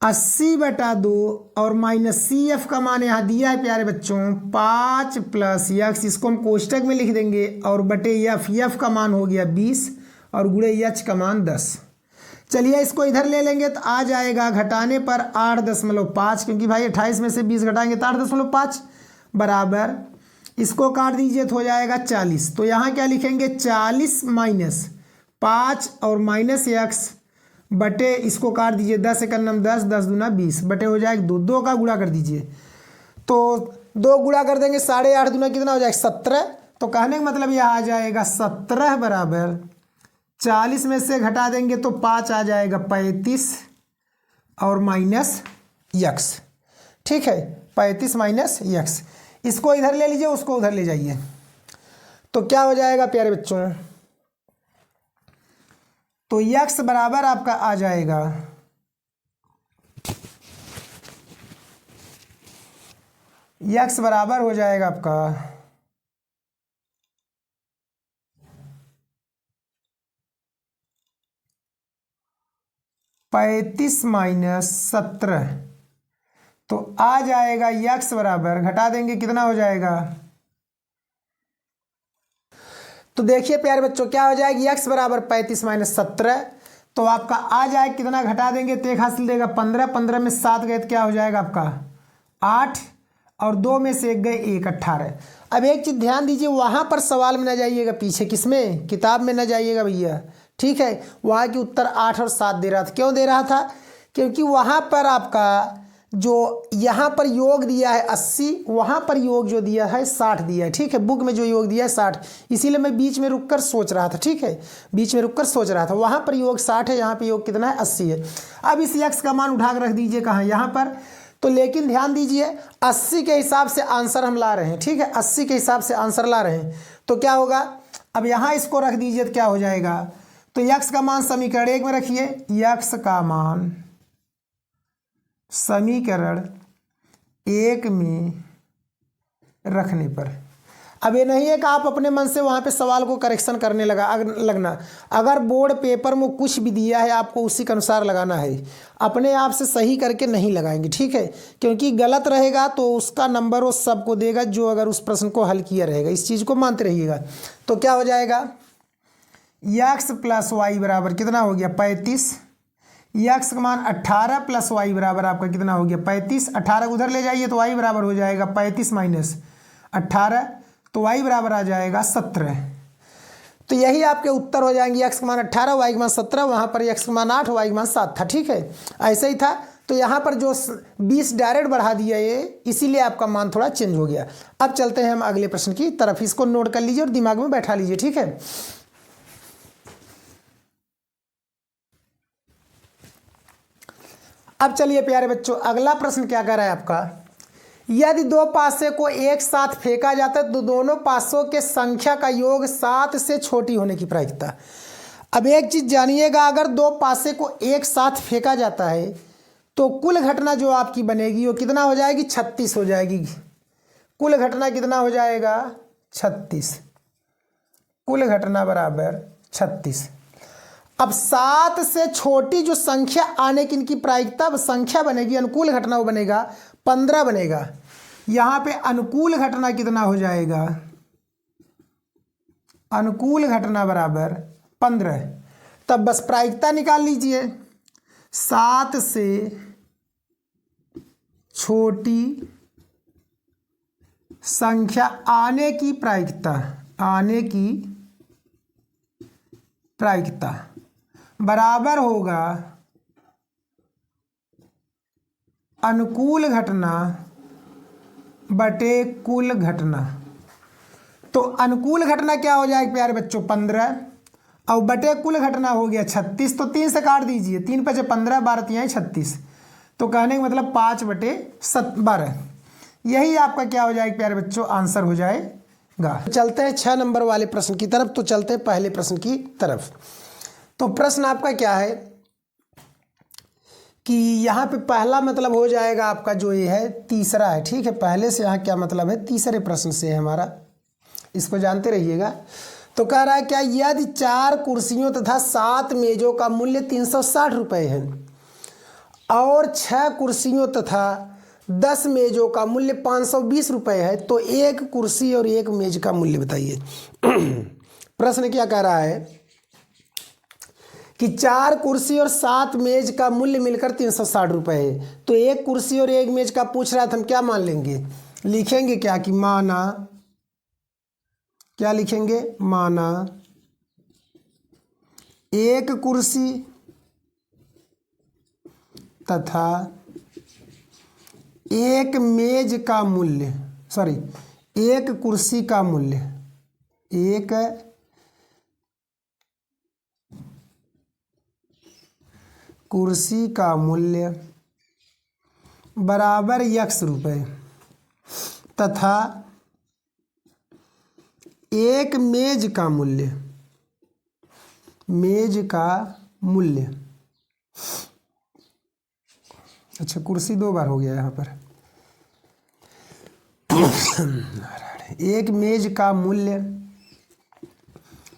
80/2 और माइनस CF का मान यहाँ दिया है प्यारे बच्चों 5 + x, इसको हम कोष्टक में लिख देंगे, और बटे F का मान हो गया 20 और गुणे H का मान 10। चलिए इसको इधर ले लेंगे तो आ जाएगा घटाने पर 8.5, क्योंकि भाई 28 में से 20 घटाएंगे तो 8.5 बराबर, इसको काट दीजिए तो हो जाएगा 40। तो यहाँ क्या लिखेंगे, 40 - 5 और माइनस x बटे, इसको काट दीजिए, 10 × 9 10, 10 दूना 20 बटे हो जाएगा 2, 2 का गुणा कर दीजिए, तो 2 गुणा कर देंगे, 8.5 दूना कितना हो जाएगा 17। तो कहने का मतलब यह आ जाएगा 17 बराबर 40 में से घटा देंगे तो 5 आ जाएगा 35 और माइनस x। ठीक है, 35 माइनस x, इसको इधर ले लीजिए, उसको उधर ले जाइए, तो क्या हो जाएगा प्यारे बच्चों, तो x बराबर आपका आ जाएगा x बराबर हो जाएगा आपका 35 माइनस 17, तो आ जाएगा x बराबर, घटा देंगे कितना हो जाएगा, तो देखिए प्यारे बच्चों क्या हो जाएगी, x बराबर 35 माइनस 17, तो आपका आ जाए कितना, घटा देंगे तो एक हासिल देगा 15, 15 में 7 गए तो क्या हो जाएगा आपका 8, और 2 में से 1 गए 1, 18। अब एक चीज़ ध्यान दीजिए, वहाँ पर सवाल में न जाइएगा, पीछे किसमें, किताब में न जाइएगा भैया। ठीक है, वहाँ की उत्तर 8 और 7 दे रहा था। क्यों दे रहा था, क्योंकि वहाँ पर आपका जो यहाँ पर योग दिया है 80, वहाँ पर योग जो दिया है 60 दिया है। ठीक है, बुक में जो योग दिया है 60, इसीलिए मैं बीच में रुककर सोच रहा था। ठीक है, बीच में रुककर सोच रहा था, वहाँ पर योग 60 है, यहाँ पर योग कितना है 80 है। अब इस x का मान उठा कर रख दीजिए कहाँ, यहाँ पर। तो लेकिन ध्यान दीजिए 80 के हिसाब से आंसर हम ला रहे हैं। ठीक है, 80 के हिसाब से आंसर ला रहे हैं, तो क्या होगा, अब यहाँ इसको रख दीजिए तो क्या हो जाएगा, तो x का मान समीकरण 1 में रखिए, x का मान समीकरण 1 में रखने पर, अब ये नहीं है कि आप अपने मन से वहाँ पे सवाल को करेक्शन करने लगना। अगर बोर्ड पेपर में कुछ भी दिया है आपको उसी के अनुसार लगाना है, अपने आप से सही करके नहीं लगाएंगे। ठीक है, क्योंकि गलत रहेगा तो उसका नंबर वो सबको देगा जो अगर उस प्रश्न को हल किया रहेगा, इस चीज़ को मानते रहिएगा। तो क्या हो जाएगा, x + y बराबर कितना हो गया 35, x का मान 18 + y बराबर आपका कितना हो गया 35, 18 उधर ले जाइए तो y बराबर हो जाएगा 35 माइनस 18, तो y बराबर आ जाएगा 17। तो यही आपके उत्तर हो जाएंगे, x का मान 18, y का मान 17, वहाँ पर x का मान 8, y का मान 7 था। ठीक है, ऐसे ही था। तो यहाँ पर जो 20 डायरेक्ट बढ़ा दिया ये, इसीलिए आपका मान थोड़ा चेंज हो गया। अब चलते हैं हम अगले प्रश्न की तरफ, इसको नोट कर लीजिए और दिमाग में बैठा लीजिए, ठीक है। अब चलिए प्यारे बच्चों, अगला प्रश्न क्या कर रहा है आपका, यदि दो पासे को एक साथ फेंका जाता है तो दोनों पासों के संख्या का योग 7 से छोटी होने की प्रायिकता। अब एक चीज जानिएगा, अगर दो पासे को एक साथ फेंका जाता है तो कुल घटना जो आपकी बनेगी वो कितना हो जाएगी, 36 हो जाएगी। कुल घटना कितना हो जाएगा, 36। कुल घटना बराबर 36। अब 7 से छोटी जो संख्या आने की इनकी प्रायिकता संख्या बनेगी, अनुकूल घटना वो बनेगा 15 बनेगा। यहाँ पे अनुकूल घटना कितना हो जाएगा, अनुकूल घटना बराबर 15। तब बस प्रायिकता निकाल लीजिए, 7 से छोटी संख्या आने की प्रायिकता, आने की प्रायिकता बराबर होगा अनुकूल घटना बटे कुल घटना। तो अनुकूल घटना क्या हो जाएगी प्यारे बच्चों, 15, और बटे कुल घटना हो गया 36। तो 3 से काट दीजिए, 3 × 5 = 15, 12 × 36। तो कहने का मतलब 5/12। यही आपका क्या हो जाएगा प्यारे बच्चों, आंसर हो जाएगा। चलते हैं 6 नंबर वाले प्रश्न की तरफ। तो चलते हैं पहले प्रश्न की तरफ। तो प्रश्न आपका क्या है कि यहाँ पे पहला मतलब हो जाएगा आपका जो ये है तीसरा है, ठीक है। पहले से यहाँ क्या मतलब है, तीसरे प्रश्न से है हमारा, इसको जानते रहिएगा। तो कह रहा है क्या, यदि 4 कुर्सियों तथा 7 मेजों का मूल्य 360 रुपये है और 6 कुर्सियों तथा 10 मेजों का मूल्य 520 रुपये है, तो एक कुर्सी और एक मेज का मूल्य बताइए। प्रश्न क्या कह रहा है कि 4 कुर्सी और 7 मेज का मूल्य मिलकर 360 रुपये है। तो एक कुर्सी और एक मेज का पूछ रहा था, हम क्या मान लेंगे, लिखेंगे क्या कि माना, क्या लिखेंगे, माना एक कुर्सी तथा एक मेज का मूल्य, सॉरी एक कुर्सी का मूल्य, एक कुर्सी का मूल्य बराबर x रुपये तथा एक मेज का मूल्य, मेज का मूल्य, अच्छा कुर्सी 2 बार हो गया यहाँ पर, एक मेज का मूल्य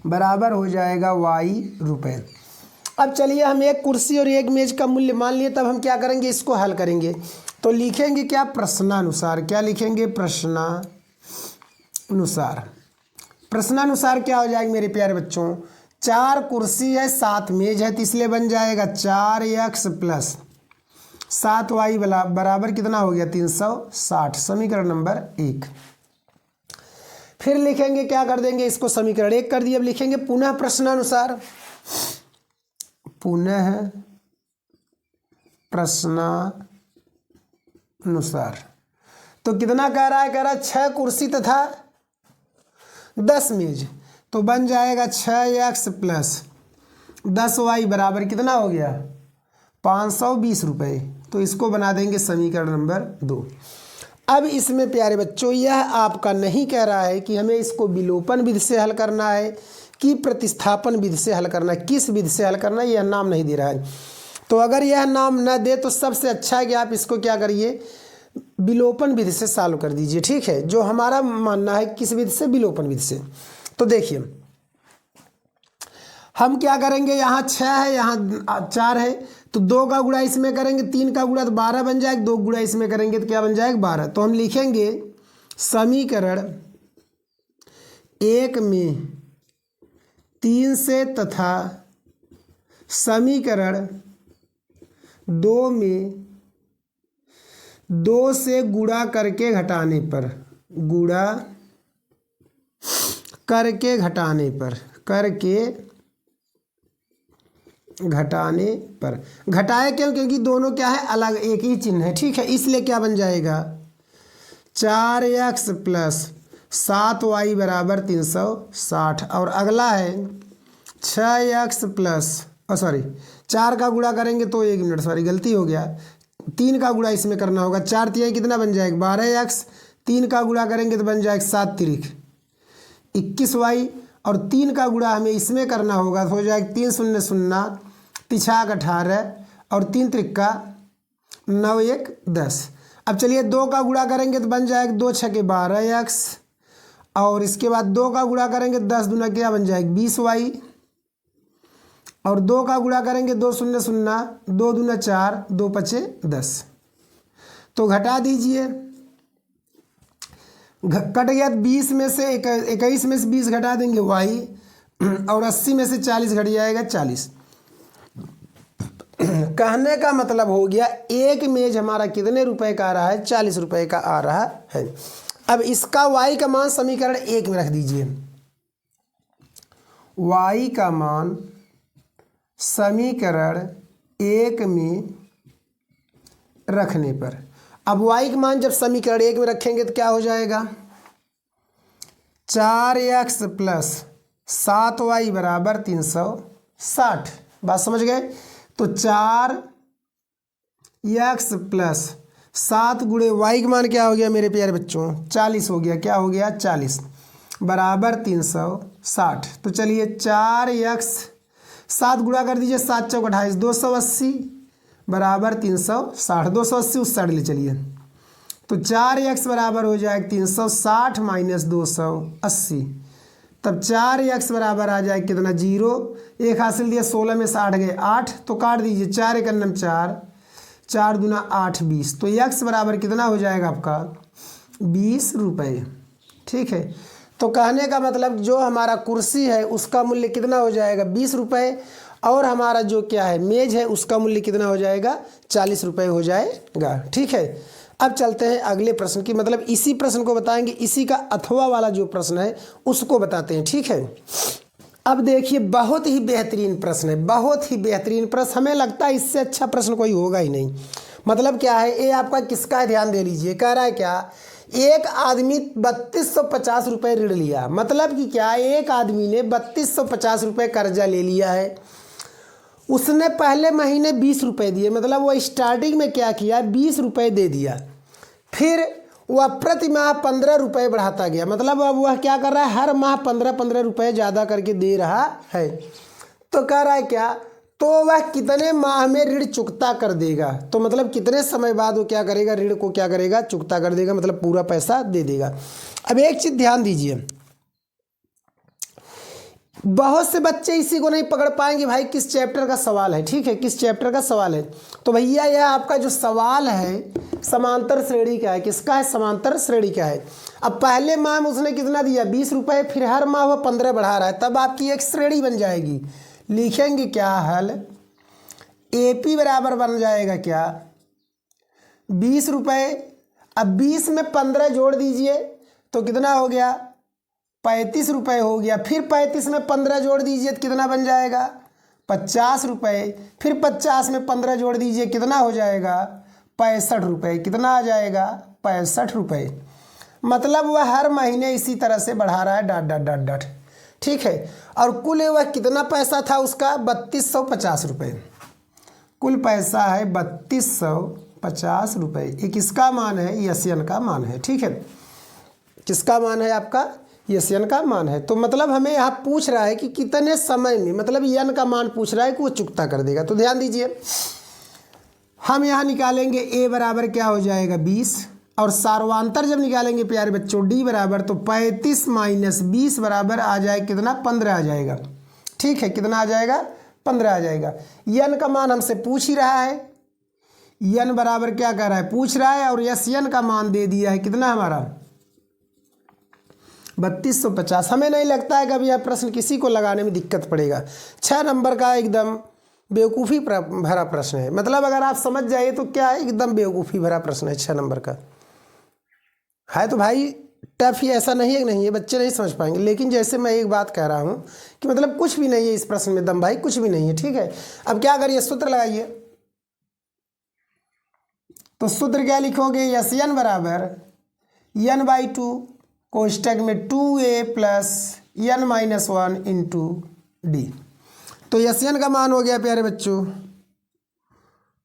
बराबर हो जाएगा y रुपये। अब चलिए हम एक कुर्सी और एक मेज का मूल्य मान लिए, तब हम क्या करेंगे, इसको हल करेंगे। तो लिखेंगे क्या, प्रश्नानुसार, क्या लिखेंगे, प्रश्नानुसार। प्रश्नानुसार क्या हो जाएगा मेरे प्यारे बच्चों, 4 कुर्सी है 7 मेज है, तो इसलिए बन जाएगा 4x + 7y बराबर कितना हो गया, 360। समीकरण नंबर 1। फिर लिखेंगे क्या कर देंगे, इसको समीकरण 1 कर दिए। अब लिखेंगे पुनः प्रश्नानुसार, पुनः प्रश्नानुसार। तो कितना कह रहा है, कह रहा है 6 कुर्सी तथा 10 मेज, तो बन जाएगा 6x + 10y बराबर कितना हो गया, 520 रुपये। तो इसको बना देंगे समीकरण नंबर 2। अब इसमें प्यारे बच्चों यह आपका नहीं कह रहा है कि हमें इसको विलोपन विधि से हल करना है कि प्रतिस्थापन विधि से हल करना है, किस विधि से हल करना है, यह नाम नहीं दे रहा है। तो अगर यह नाम न दे तो सबसे अच्छा है कि आप इसको क्या करिए, विलोपन विधि से सॉल्व कर दीजिए, ठीक है। जो हमारा मानना है किस विधि से, विलोपन विधि से। तो देखिए हम क्या करेंगे, यहाँ 6 है, यहाँ 4 है, तो 2 का गुणा इसमें करेंगे, 3 का गुणा तो 12 बन जाएगा, 2 गुणा इसमें करेंगे तो क्या बन जाएगा, 12। तो हम लिखेंगे समीकरण 1 में 3 से तथा समीकरण 2 में 2 से गुणा करके घटाने पर, गुणा करके घटाने पर, करके घटाने पर। घटाए क्यों? क्योंकि दोनों क्या है, अलग, एक ही चिन्ह है, ठीक है, इसलिए क्या बन जाएगा 4x प्लस 7y बराबर 360। और अगला है 6x प्लस, सॉरी 4 का गुणा करेंगे तो 1 मिनट, सॉरी गलती हो गया, 3 का गुणा इसमें करना होगा। 4 तिहाई कितना बन जाएगा 12x, 3 का गुणा करेंगे तो बन जाएगा 7 तिरिक 21y, और 3 का गुणा हमें इसमें करना होगा तो हो जाएगा 3 शून्य 0, तिछाक 18, और 3 त्रिक्का 9 1 10। अब चलिए 2 का गुणा करेंगे तो बन जाएगा 2 छके 12x, और इसके बाद 2 का गुणा करेंगे 10 दूना क्या बन जाएगा 20y, और 2 का गुणा करेंगे 2 शून्य 0, 2 दूना 4, 2 पचे 10। तो घटा दीजिए, कट गया 20 में से 21 में से 20 घटा देंगे y, और 80 में से 40 घट जाएगा 40। कहने का मतलब हो गया एक मेज हमारा कितने रुपए का आ रहा है 40 रुपए का आ रहा है। अब इसका y का मान समीकरण 1 में रख दीजिए, y का मान समीकरण 1 में रखने पर, अब y का मान जब समीकरण 1 में रखेंगे तो क्या हो जाएगा 4x प्लस 7y बराबर 360। बात समझ गए? तो 4x प्लस 7 गुणे y का मान क्या हो गया मेरे प्यारे बच्चों 40 हो गया, क्या हो गया 40 बराबर 360। तो चलिए 4x 7 गुणा कर दीजिए, 7 चौक 28, 280 बराबर 360, 280 उस साइड ले चलिए, तो 4x बराबर हो जाएगा 360 माइनस 280, तब 4x बराबर आ जाए कितना 0, एक हासिल दिया 16 में 60 गए 8, तो काट दीजिए 4 एक अन्नम 4, 4 दूना 8 20, तो x बराबर कितना हो जाएगा आपका 20 रुपये। ठीक है, तो कहने का मतलब जो हमारा कुर्सी है उसका मूल्य कितना हो जाएगा 20 रुपये, और हमारा जो क्या है मेज है उसका मूल्य कितना हो जाएगा 40 रुपये हो जाएगा। ठीक है, अब चलते हैं अगले प्रश्न की, मतलब इसी प्रश्न को बताएंगे, इसी का अथवा वाला जो प्रश्न है उसको बताते हैं। ठीक है, अब देखिए बहुत ही बेहतरीन प्रश्न है, बहुत ही बेहतरीन प्रश्न, हमें लगता है इससे अच्छा प्रश्न कोई होगा ही नहीं। मतलब क्या है, ये आपका किसका है ध्यान दे लीजिए। कह रहा है क्या, एक आदमी 3250 रुपये ऋण लिया, मतलब कि क्या एक आदमी ने 3250 रुपये कर्जा ले लिया है, उसने पहले महीने 20 रुपये दिए, मतलब वो स्टार्टिंग में क्या किया 20 रुपये दे दिया, फिर वह प्रति माह 15 रुपये बढ़ाता गया, मतलब अब वह क्या कर रहा है हर माह 15-15 रुपये ज़्यादा करके दे रहा है। तो कह रहा है क्या, तो वह कितने माह में ऋण चुकता कर देगा, तो मतलब कितने समय बाद वो क्या करेगा ऋण को क्या करेगा चुकता कर देगा, मतलब पूरा पैसा दे देगा। अब एक चीज़ ध्यान दीजिए, बहुत से बच्चे इसी को नहीं पकड़ पाएंगे भाई किस चैप्टर का सवाल है। ठीक है, किस चैप्टर का सवाल है, तो भैया यह आपका जो सवाल है समांतर श्रेणी का है। किसका है, समांतर श्रेणी का है। अब पहले माह में उसने कितना दिया 20 रुपये, फिर हर माह वो 15 बढ़ा रहा है, तब आपकी एक श्रेणी बन जाएगी। लिखेंगे क्या हल, AP बराबर बन जाएगा क्या 20 रुपये, अब 20 में 15 जोड़ दीजिए तो कितना हो गया 35 रुपये हो गया, फिर 35 में 15 जोड़ दीजिए तो कितना बन जाएगा 50 रुपये, फिर 50 में 15 जोड़ दीजिए कितना हो जाएगा 65 रुपये, कितना आ जाएगा 65 रुपये। मतलब वह हर महीने इसी तरह से बढ़ा रहा है डॉट डॉट डॉट डॉट। ठीक है, और कुल वह कितना पैसा था उसका 3250 रुपये, कुल पैसा है 3250 रुपये। ये किसका मान है, यसियन का मान है। ठीक है, किसका मान है आपका यसियन का मान है। तो मतलब हमें यहाँ पूछ रहा है कि कितने समय में, मतलब यन का मान पूछ रहा है कि वो चुकता कर देगा। तो ध्यान दीजिए, हम यहाँ निकालेंगे a बराबर क्या हो जाएगा 20, और सार्वांतर जब निकालेंगे प्यारे बच्चों d बराबर, तो 35 माइनस 20 बराबर आ जाए कितना 15 आ जाएगा। ठीक है, कितना आ जाएगा 15 आ जाएगा। यन का मान हमसे पूछ ही रहा है, यन बराबर क्या कर रहा है पूछ रहा है, और यस यन का मान दे दिया है कितना हमारा 3250। हमें नहीं लगता है कि अभी यह प्रश्न किसी को लगाने में दिक्कत पड़ेगा। 6 नंबर का एकदम बेवकूफ़ी भरा प्रश्न है, मतलब अगर आप समझ जाइए तो क्या है एकदम बेवकूफ़ी भरा प्रश्न है 6 नंबर का है। तो भाई टफ ही ऐसा नहीं है कि नहीं है, बच्चे नहीं समझ पाएंगे। लेकिन जैसे मैं एक बात कह रहा हूँ कि मतलब कुछ भी नहीं है इस प्रश्न में दम भाई, कुछ भी नहीं है, ठीक है। अब क्या करिए, सूत्र लगाइए। तो सूत्र क्या लिखोगे, यस एन बराबर n/2 कोष्टक में 2a plus n-1 into D. तो यस एन का मान हो गया प्यारे बच्चों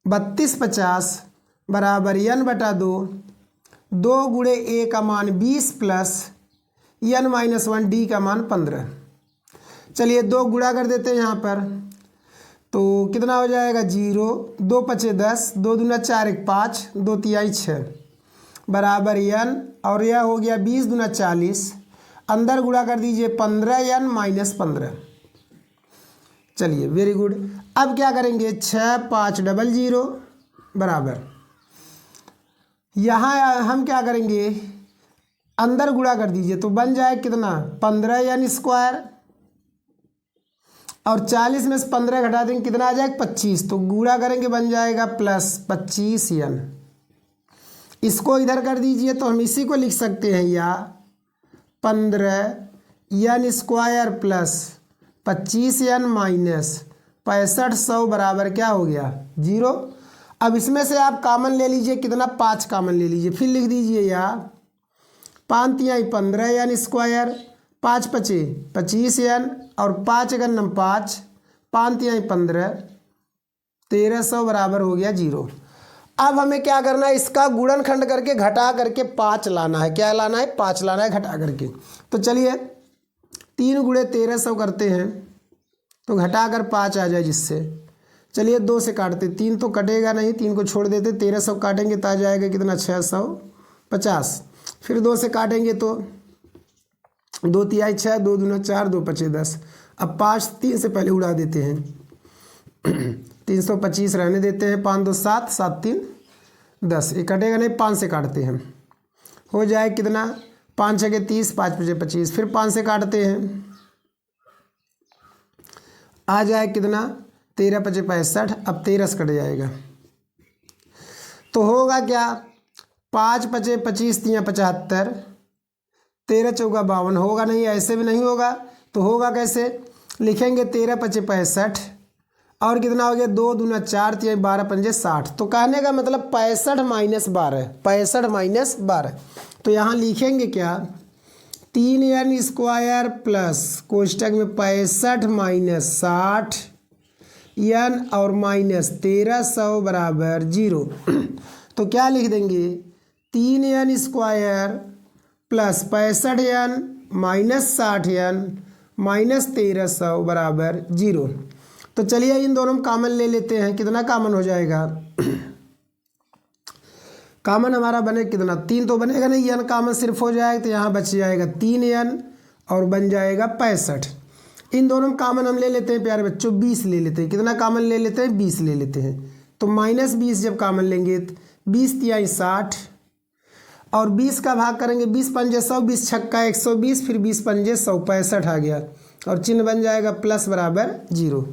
3250 बराबर n/2, 2 गुणे a का मान 20 प्लस n-1 डी का मान 15। चलिए 2 गुणा कर देते हैं यहाँ पर, तो कितना हो जाएगा 0, 2 पचे 10, 2 दूना 4 1 5, 2 तिहाई 6 बराबर n, और यह हो गया 20 दूना 40, अंदर गुणा कर दीजिए 15n-15। चलिए वेरी गुड। अब क्या करेंगे, 6 5 00 बराबर, यहाँ हम क्या करेंगे, अंदर गुणा कर दीजिए तो बन जाए कितना 15n², और 40 में से 15 घटा देंगे कितना आ जाएगा 25, तो गुणा करेंगे बन जाएगा प्लस 25n। इसको इधर कर दीजिए तो हम इसी को लिख सकते हैं, या 15n² प्लस 25n माइनस 6500 बराबर क्या हो गया 0। अब इसमें से आप कॉमन ले लीजिए, कितना 5 कॉमन ले लीजिए, फिर लिख दीजिए या 5 तिहाई 15n², 5 पचे 25n, और 5 अगर 5, 5 तिहाई 15, 1300 बराबर हो गया 0। अब हमें क्या करना है, इसका गुणनखंड करके घटा करके 5 लाना है। क्या लाना है, 5 लाना है घटा करके। तो चलिए 3 गुणे 1300 करते हैं, तो घटा कर 5 आ जाए जिससे। चलिए 2 से काटते, 3 तो कटेगा नहीं, 3 को छोड़ देते, 1300 काटेंगे तो आ जाएगा कितना 650। फिर 2 से काटेंगे तो 2 तिहाई 6, 2 दूना 4, 2 पचे 10। अब 5 3 से पहले उड़ा देते हैं 325 रहने देते हैं, 5 2 7, 7 3 10, ये कटेगा नहीं, 5 से काटते हैं, हो जाए कितना 5 6 30, 5 5 25, फिर 5 से काटते हैं, आ जाए कितना 13 5 65, अब 13 से कट जाएगा तो होगा क्या 5 5 25 3 75, 13 चौका 52, होगा नहीं, ऐसे भी नहीं होगा, तो होगा कैसे, लिखेंगे 13 5 65, और कितना हो गया 2 दूना 4 तिहाई 12 पंजे 60। तो कहने का मतलब 65 - 12, 65 - 12। तो यहाँ लिखेंगे क्या 3n² प्लस कोष्टक में 65 - 60 n और माइनस 1300 बराबर 0। तो क्या लिख देंगे 3n² plus 65n minus 60n minus 1300 बराबर 0। तो चलिए इन दोनों में कॉमन ले लेते हैं, कितना कॉमन हो जाएगा कॉमन हमारा बने कितना 3 तो बनेगा नहीं, n कॉमन सिर्फ हो जाएगा, तो यहाँ बच जाएगा 3n और बन जाएगा 65। इन दोनों में कॉमन हम ले लेते हैं प्यारे बच्चों 20 ले लेते हैं, कितना कॉमन ले लेते हैं 20 ले लेते हैं। तो -20 जब कॉमन लेंगे 20 तिहाई 60, और 20 का भाग करेंगे 20 पंजे 100, 20 छक्का 120, फिर 20 पंजे 100, 65 आ गया, और चिन्ह बन जाएगा प्लस बराबर 0।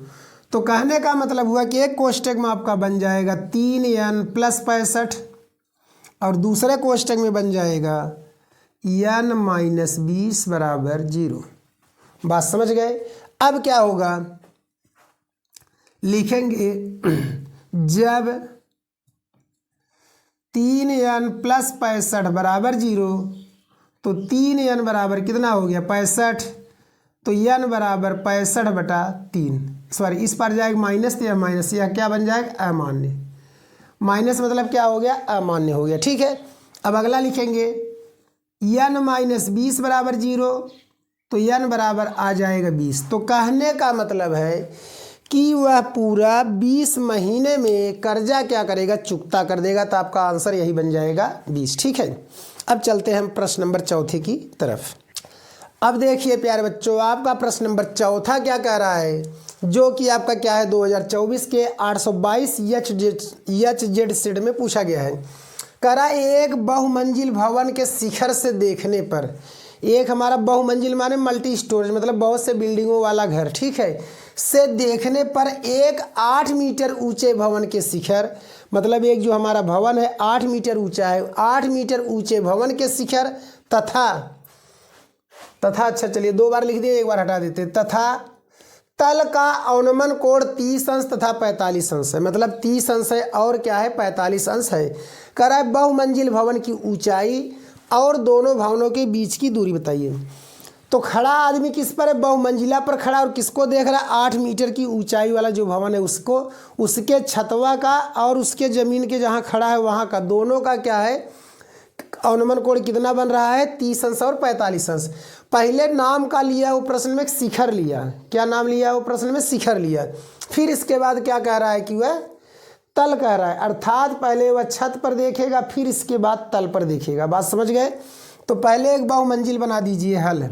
तो कहने का मतलब हुआ कि एक कोष्टक में आपका बन जाएगा 3n प्लस 65, और दूसरे कोष्टक में बन जाएगा n माइनस 20 बराबर 0। बात समझ गए। अब क्या होगा, लिखेंगे जब 3n प्लस 65 बराबर 0, तो 3n बराबर कितना हो गया 65, तो n बराबर 65/3, सॉरी इस पर जाएगा माइनस, तो यह माइनस, यह क्या बन जाएगा अमान्य, माइनस मतलब क्या हो गया अमान्य हो गया, ठीक है। अब अगला लिखेंगे n माइनस 20 बराबर 0, तो n बराबर आ जाएगा 20। तो कहने का मतलब है कि वह पूरा 20 महीने में कर्जा क्या करेगा चुकता कर देगा, तो आपका आंसर यही बन जाएगा 20, ठीक है। अब चलते हैं हम प्रश्न नंबर 4 की तरफ। अब देखिए प्यारे बच्चों, आपका प्रश्न नंबर 4 क्या कह रहा है, जो कि आपका क्या है 2024 के 822 HZ सेट में पूछा गया है। कह रहा है एक बहुमंजिल भवन के शिखर से देखने पर, एक हमारा बहुमंजिल माने मल्टी स्टोरेज मतलब बहुत से बिल्डिंगों वाला घर, ठीक है, से देखने पर एक 8 मीटर ऊंचे भवन के शिखर, मतलब एक जो हमारा भवन है 8 मीटर ऊंचा है, 8 मीटर ऊंचे भवन के शिखर तथा अच्छा चलिए 2 बार लिख दिए, 1 बार हटा देते। तथा तल का अवनमन कोण 30 अंश तथा 45 अंश है, मतलब 30 अंश है और क्या है 45 अंश है। कह रहा है बहुमंजिल भवन की ऊंचाई और दोनों भवनों के बीच की दूरी बताइए। तो खड़ा आदमी किस पर है, बहुमंजिला पर खड़ा, और किसको देख रहा है, 8 मीटर की ऊंचाई वाला जो भवन है उसको, उसके छतवा का और उसके ज़मीन के जहाँ खड़ा है वहाँ का, दोनों का क्या है अवनमन कोण कितना बन रहा है, 30 अंश और 45 अंश। पहले नाम का लिया वो प्रश्न में शिखर लिया, क्या नाम लिया वो प्रश्न में, शिखर लिया। फिर इसके बाद क्या कह रहा है कि वह तल कह रहा है, अर्थात पहले वह छत पर देखेगा फिर इसके बाद तल पर देखेगा। बात समझ गए। तो पहले एक बहुमंजिल बना दीजिए हल,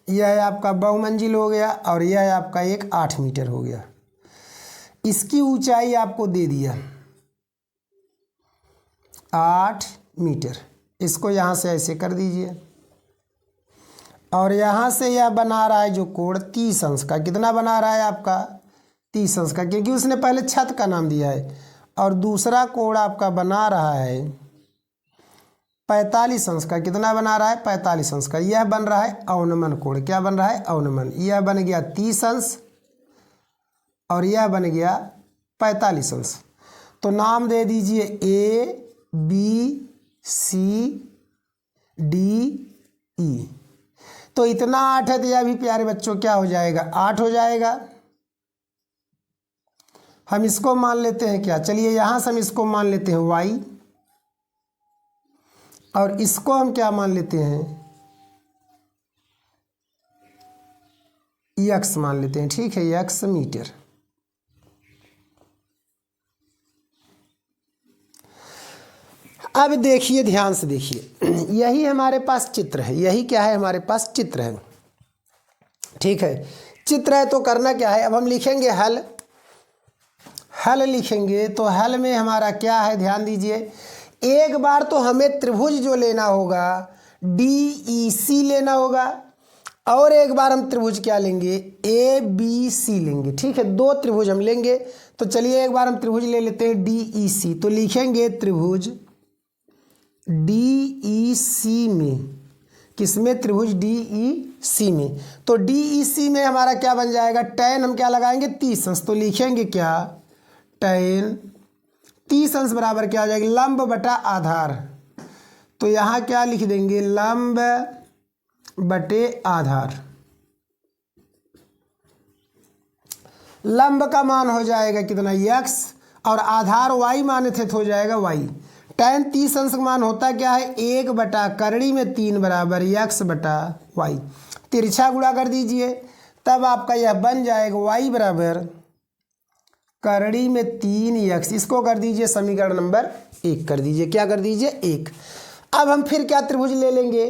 यह है आपका बहुमंजिल हो गया और यह है आपका एक 8 मीटर हो गया। इसकी ऊंचाई आपको दे दिया 8 मीटर, इसको यहाँ से ऐसे कर दीजिए और यहाँ से यह बना रहा है जो कोण 30 अंश का, कितना बना रहा है आपका 30 अंश का, क्योंकि उसने पहले छत का नाम दिया है। और दूसरा कोण आपका बना रहा है 45 अंश का, कितना बना रहा है 45 अंश का। यह बन रहा है अवनमन कोण, क्या बन रहा है अवनमन। यह बन गया 30 अंश और यह बन गया 45 अंश। तो नाम दे दीजिए A B C D E। तो इतना 8 है तो यह भी प्यारे बच्चों क्या हो जाएगा 8 हो जाएगा। हम इसको मान लेते हैं क्या, चलिए यहाँ से हम इसको मान लेते हैं y और इसको हम क्या मान लेते हैं x मान लेते हैं, ठीक है, x मीटर। अब देखिए ध्यान से देखिए, यही हमारे पास चित्र है, यही क्या है हमारे पास चित्र है, ठीक है। चित्र है तो करना क्या है, अब हम लिखेंगे हल लिखेंगे। तो हल में हमारा क्या है ध्यान दीजिए, एक बार तो हमें त्रिभुज जो लेना होगा DEC लेना होगा और एक बार हम त्रिभुज क्या लेंगे ABC लेंगे, ठीक है, 2 त्रिभुज हम लेंगे। तो चलिए एक बार हम त्रिभुज ले लेते हैं DEC। तो लिखेंगे त्रिभुज DEC में, किसमें त्रिभुज DEC में। तो DEC में हमारा क्या बन जाएगा, tan हम क्या लगाएंगे 30 अंश। तो लिखेंगे क्या tan 30 अंश बराबर क्या हो जाएगा लंब बटा आधार। तो यहाँ क्या लिख देंगे लंब बटे आधार। लंब का मान हो जाएगा कितना x और आधार y माने थे तो हो जाएगा y। tan 30 अंश का मान होता क्या है 1 बटा करड़ी में 3 बराबर x बटा y। तिरछा गुणा कर दीजिए तब आपका यह बन जाएगा y बराबर करड़ी में 3x। इसको कर दीजिए समीकरण नंबर 1 कर दीजिए, क्या कर दीजिए 1। अब हम फिर क्या त्रिभुज ले लेंगे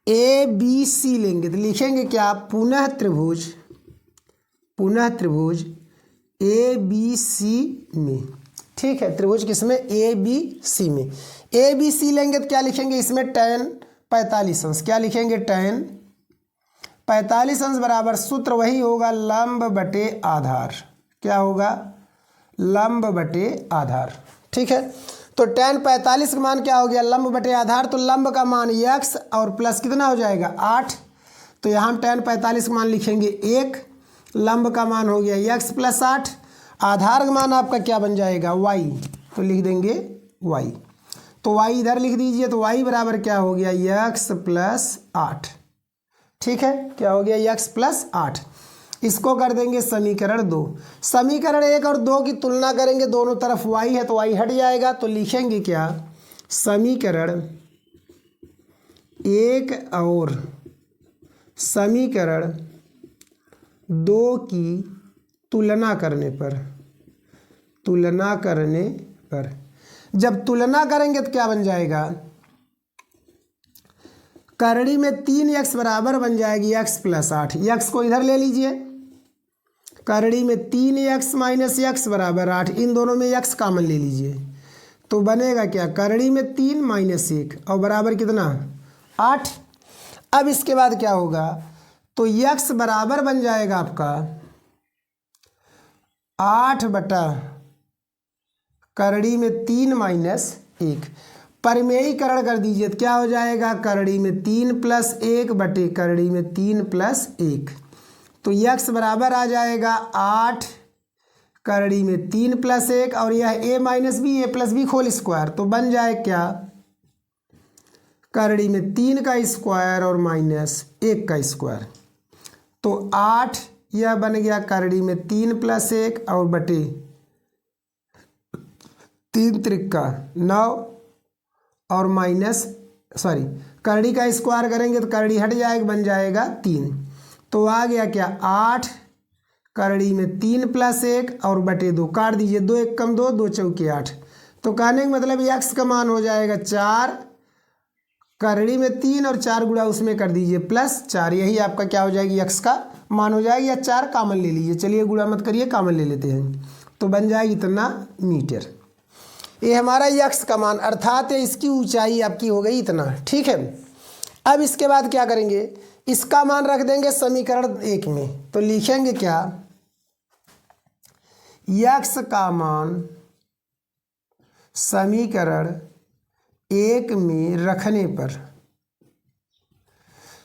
ABC लेंगे। तो लिखेंगे क्या पुनः त्रिभुज ABC में, ठीक है, त्रिभुज किसमें ABC में। ABC लेंगे तो क्या लिखेंगे इसमें tan 45 अंश, क्या लिखेंगे tan 45 अंश बराबर सूत्र वही होगा लंब बटे आधार, क्या होगा लंब बटे आधार, ठीक है। तो tan 45 का मान क्या हो गया लंब बटे आधार। तो लंब का मान x और प्लस कितना हो जाएगा 8। तो यहाँ हम tan 45 का मान लिखेंगे 1, लंब का मान हो गया x प्लस 8, आधार का मान आपका क्या बन जाएगा y। तो लिख देंगे y। तो y इधर लिख दीजिए। तो y बराबर क्या हो गया x प्लस 8, ठीक है, क्या हो गया x प्लस 8। इसको कर देंगे समीकरण 2। समीकरण 1 और 2 की तुलना करेंगे, दोनों तरफ y है तो y हट जाएगा। तो लिखेंगे क्या समीकरण 1 और समीकरण 2 की तुलना करने पर जब तुलना करेंगे तो क्या बन जाएगा करड़ी में 3x बराबर बन जाएगी x प्लस 8। x को इधर ले लीजिए, करड़ी में 3x माइनस x बराबर 8, इन दोनों में x कॉमन ले लीजिए। तो बनेगा क्या करड़ी में 3 माइनस 1 और बराबर कितना 8। अब इसके बाद क्या होगा तो x बराबर बन जाएगा आपका 8 बटा करड़ी में 3 माइनस 1। परिमेयीकरण कर दीजिए तो क्या हो जाएगा, करड़ी में 3 प्लस 1 बटे करड़ी में 3 प्लस 1। तो यक्स बराबर आ जाएगा 8 करड़ी में 3 प्लस 1 और यह a minus B A plus B whole square. तो बन जाए क्या, करड़ी में 3 का स्क्वायर और माइनस 1 का स्क्वायर। तो 8 यह बन गया करड़ी में 3 प्लस 1 और बटे 3 त्रिका 9 और माइनस करड़ी का स्क्वायर करेंगे तो करड़ी हट जाएगा, बन जाएगा 3। तो आ गया क्या 8 करड़ी में 3 प्लस 1 और बटे 2, काट दीजिए 2 1 कम 2, 2 चौके 8। तो कहने का मतलब यक्स का मान हो जाएगा 4 करड़ी में 3 और 4 गुणा उसमें कर दीजिए प्लस 4, यही आपका क्या हो जाएगी, यक्स का मान हो जाएगी। या 4 कामन ले लीजिए, चलिए गुणा मत करिए, कामन ले लेते हैं तो बन जाएगी इतना मीटर। ये हमारा यक्स का मान अर्थात इसकी ऊंचाई आपकी हो गई इतना। ठीक है, अब इसके बाद क्या करेंगे, इसका मान रख देंगे समीकरण 1 में। तो लिखेंगे क्या, यक्स का मान समीकरण 1 में रखने पर,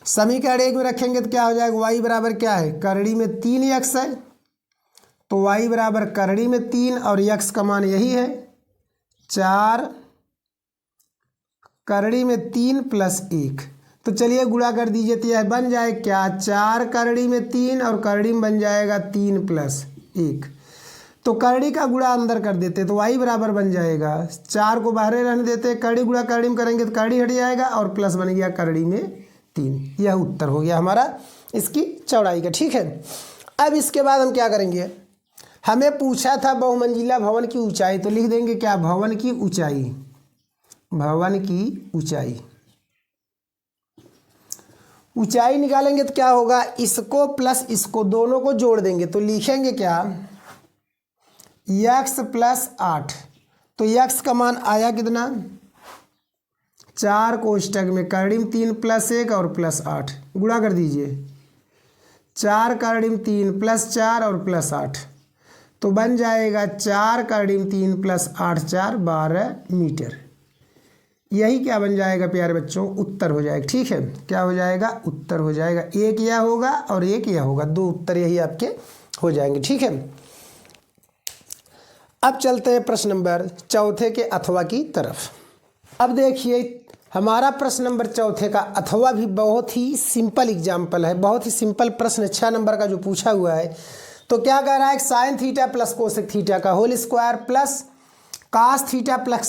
समीकरण 1 में रखेंगे तो क्या हो जाएगा, वाई बराबर क्या है, करड़ी में 3 यक्स है तो वाई बराबर करड़ी में 3 और यक्स का मान यही है 4 करड़ी में 3 प्लस 1। तो चलिए गुणा कर दीजिए तो यह बन जाए क्या, 4 करड़ी में 3 और करड़ी में बन जाएगा 3 प्लस 1। तो करड़ी का गुणा अंदर कर देते तो y बराबर बन जाएगा, 4 को बाहर रहने देते, करड़ी गुणा करड़ी में करेंगे तो करड़ी हट जाएगा और प्लस बन गया करड़ी में 3। यह उत्तर हो गया हमारा इसकी चौड़ाई का। ठीक है, अब इसके बाद हम क्या करेंगे, हमें पूछा था बहुमंजिला भवन की ऊंचाई, तो लिख देंगे क्या, भवन की ऊंचाई, भवन की ऊंचाई। ऊंचाई निकालेंगे तो क्या होगा, इसको प्लस इसको दोनों को जोड़ देंगे तो लिखेंगे क्या, यक्स प्लस 8। तो यक्स का मान आया कितना, 4 कोष्टक में करड़ी में 3 प्लस 1 और प्लस 8, गुणा कर दीजिए 4 करड़ी में 3 प्लस 4 और प्लस 8। तो बन जाएगा 4 करड़ी में 3 प्लस 8 4 12 मीटर। यही क्या बन जाएगा प्यारे बच्चों, उत्तर हो जाएगा। ठीक है, क्या हो जाएगा, उत्तर हो जाएगा। एक यह होगा और एक यह होगा, 2 उत्तर यही आपके हो जाएंगे। ठीक है, अब चलते हैं प्रश्न नंबर 4 के अथवा की तरफ। अब देखिए हमारा प्रश्न नंबर 4 का अथवा भी बहुत ही सिंपल एग्जाम्पल है, बहुत ही सिंपल प्रश्न 6 नंबर का जो पूछा हुआ है। तो क्या कह रहा है, sine theta plus cosec theta का whole square plus cos theta plus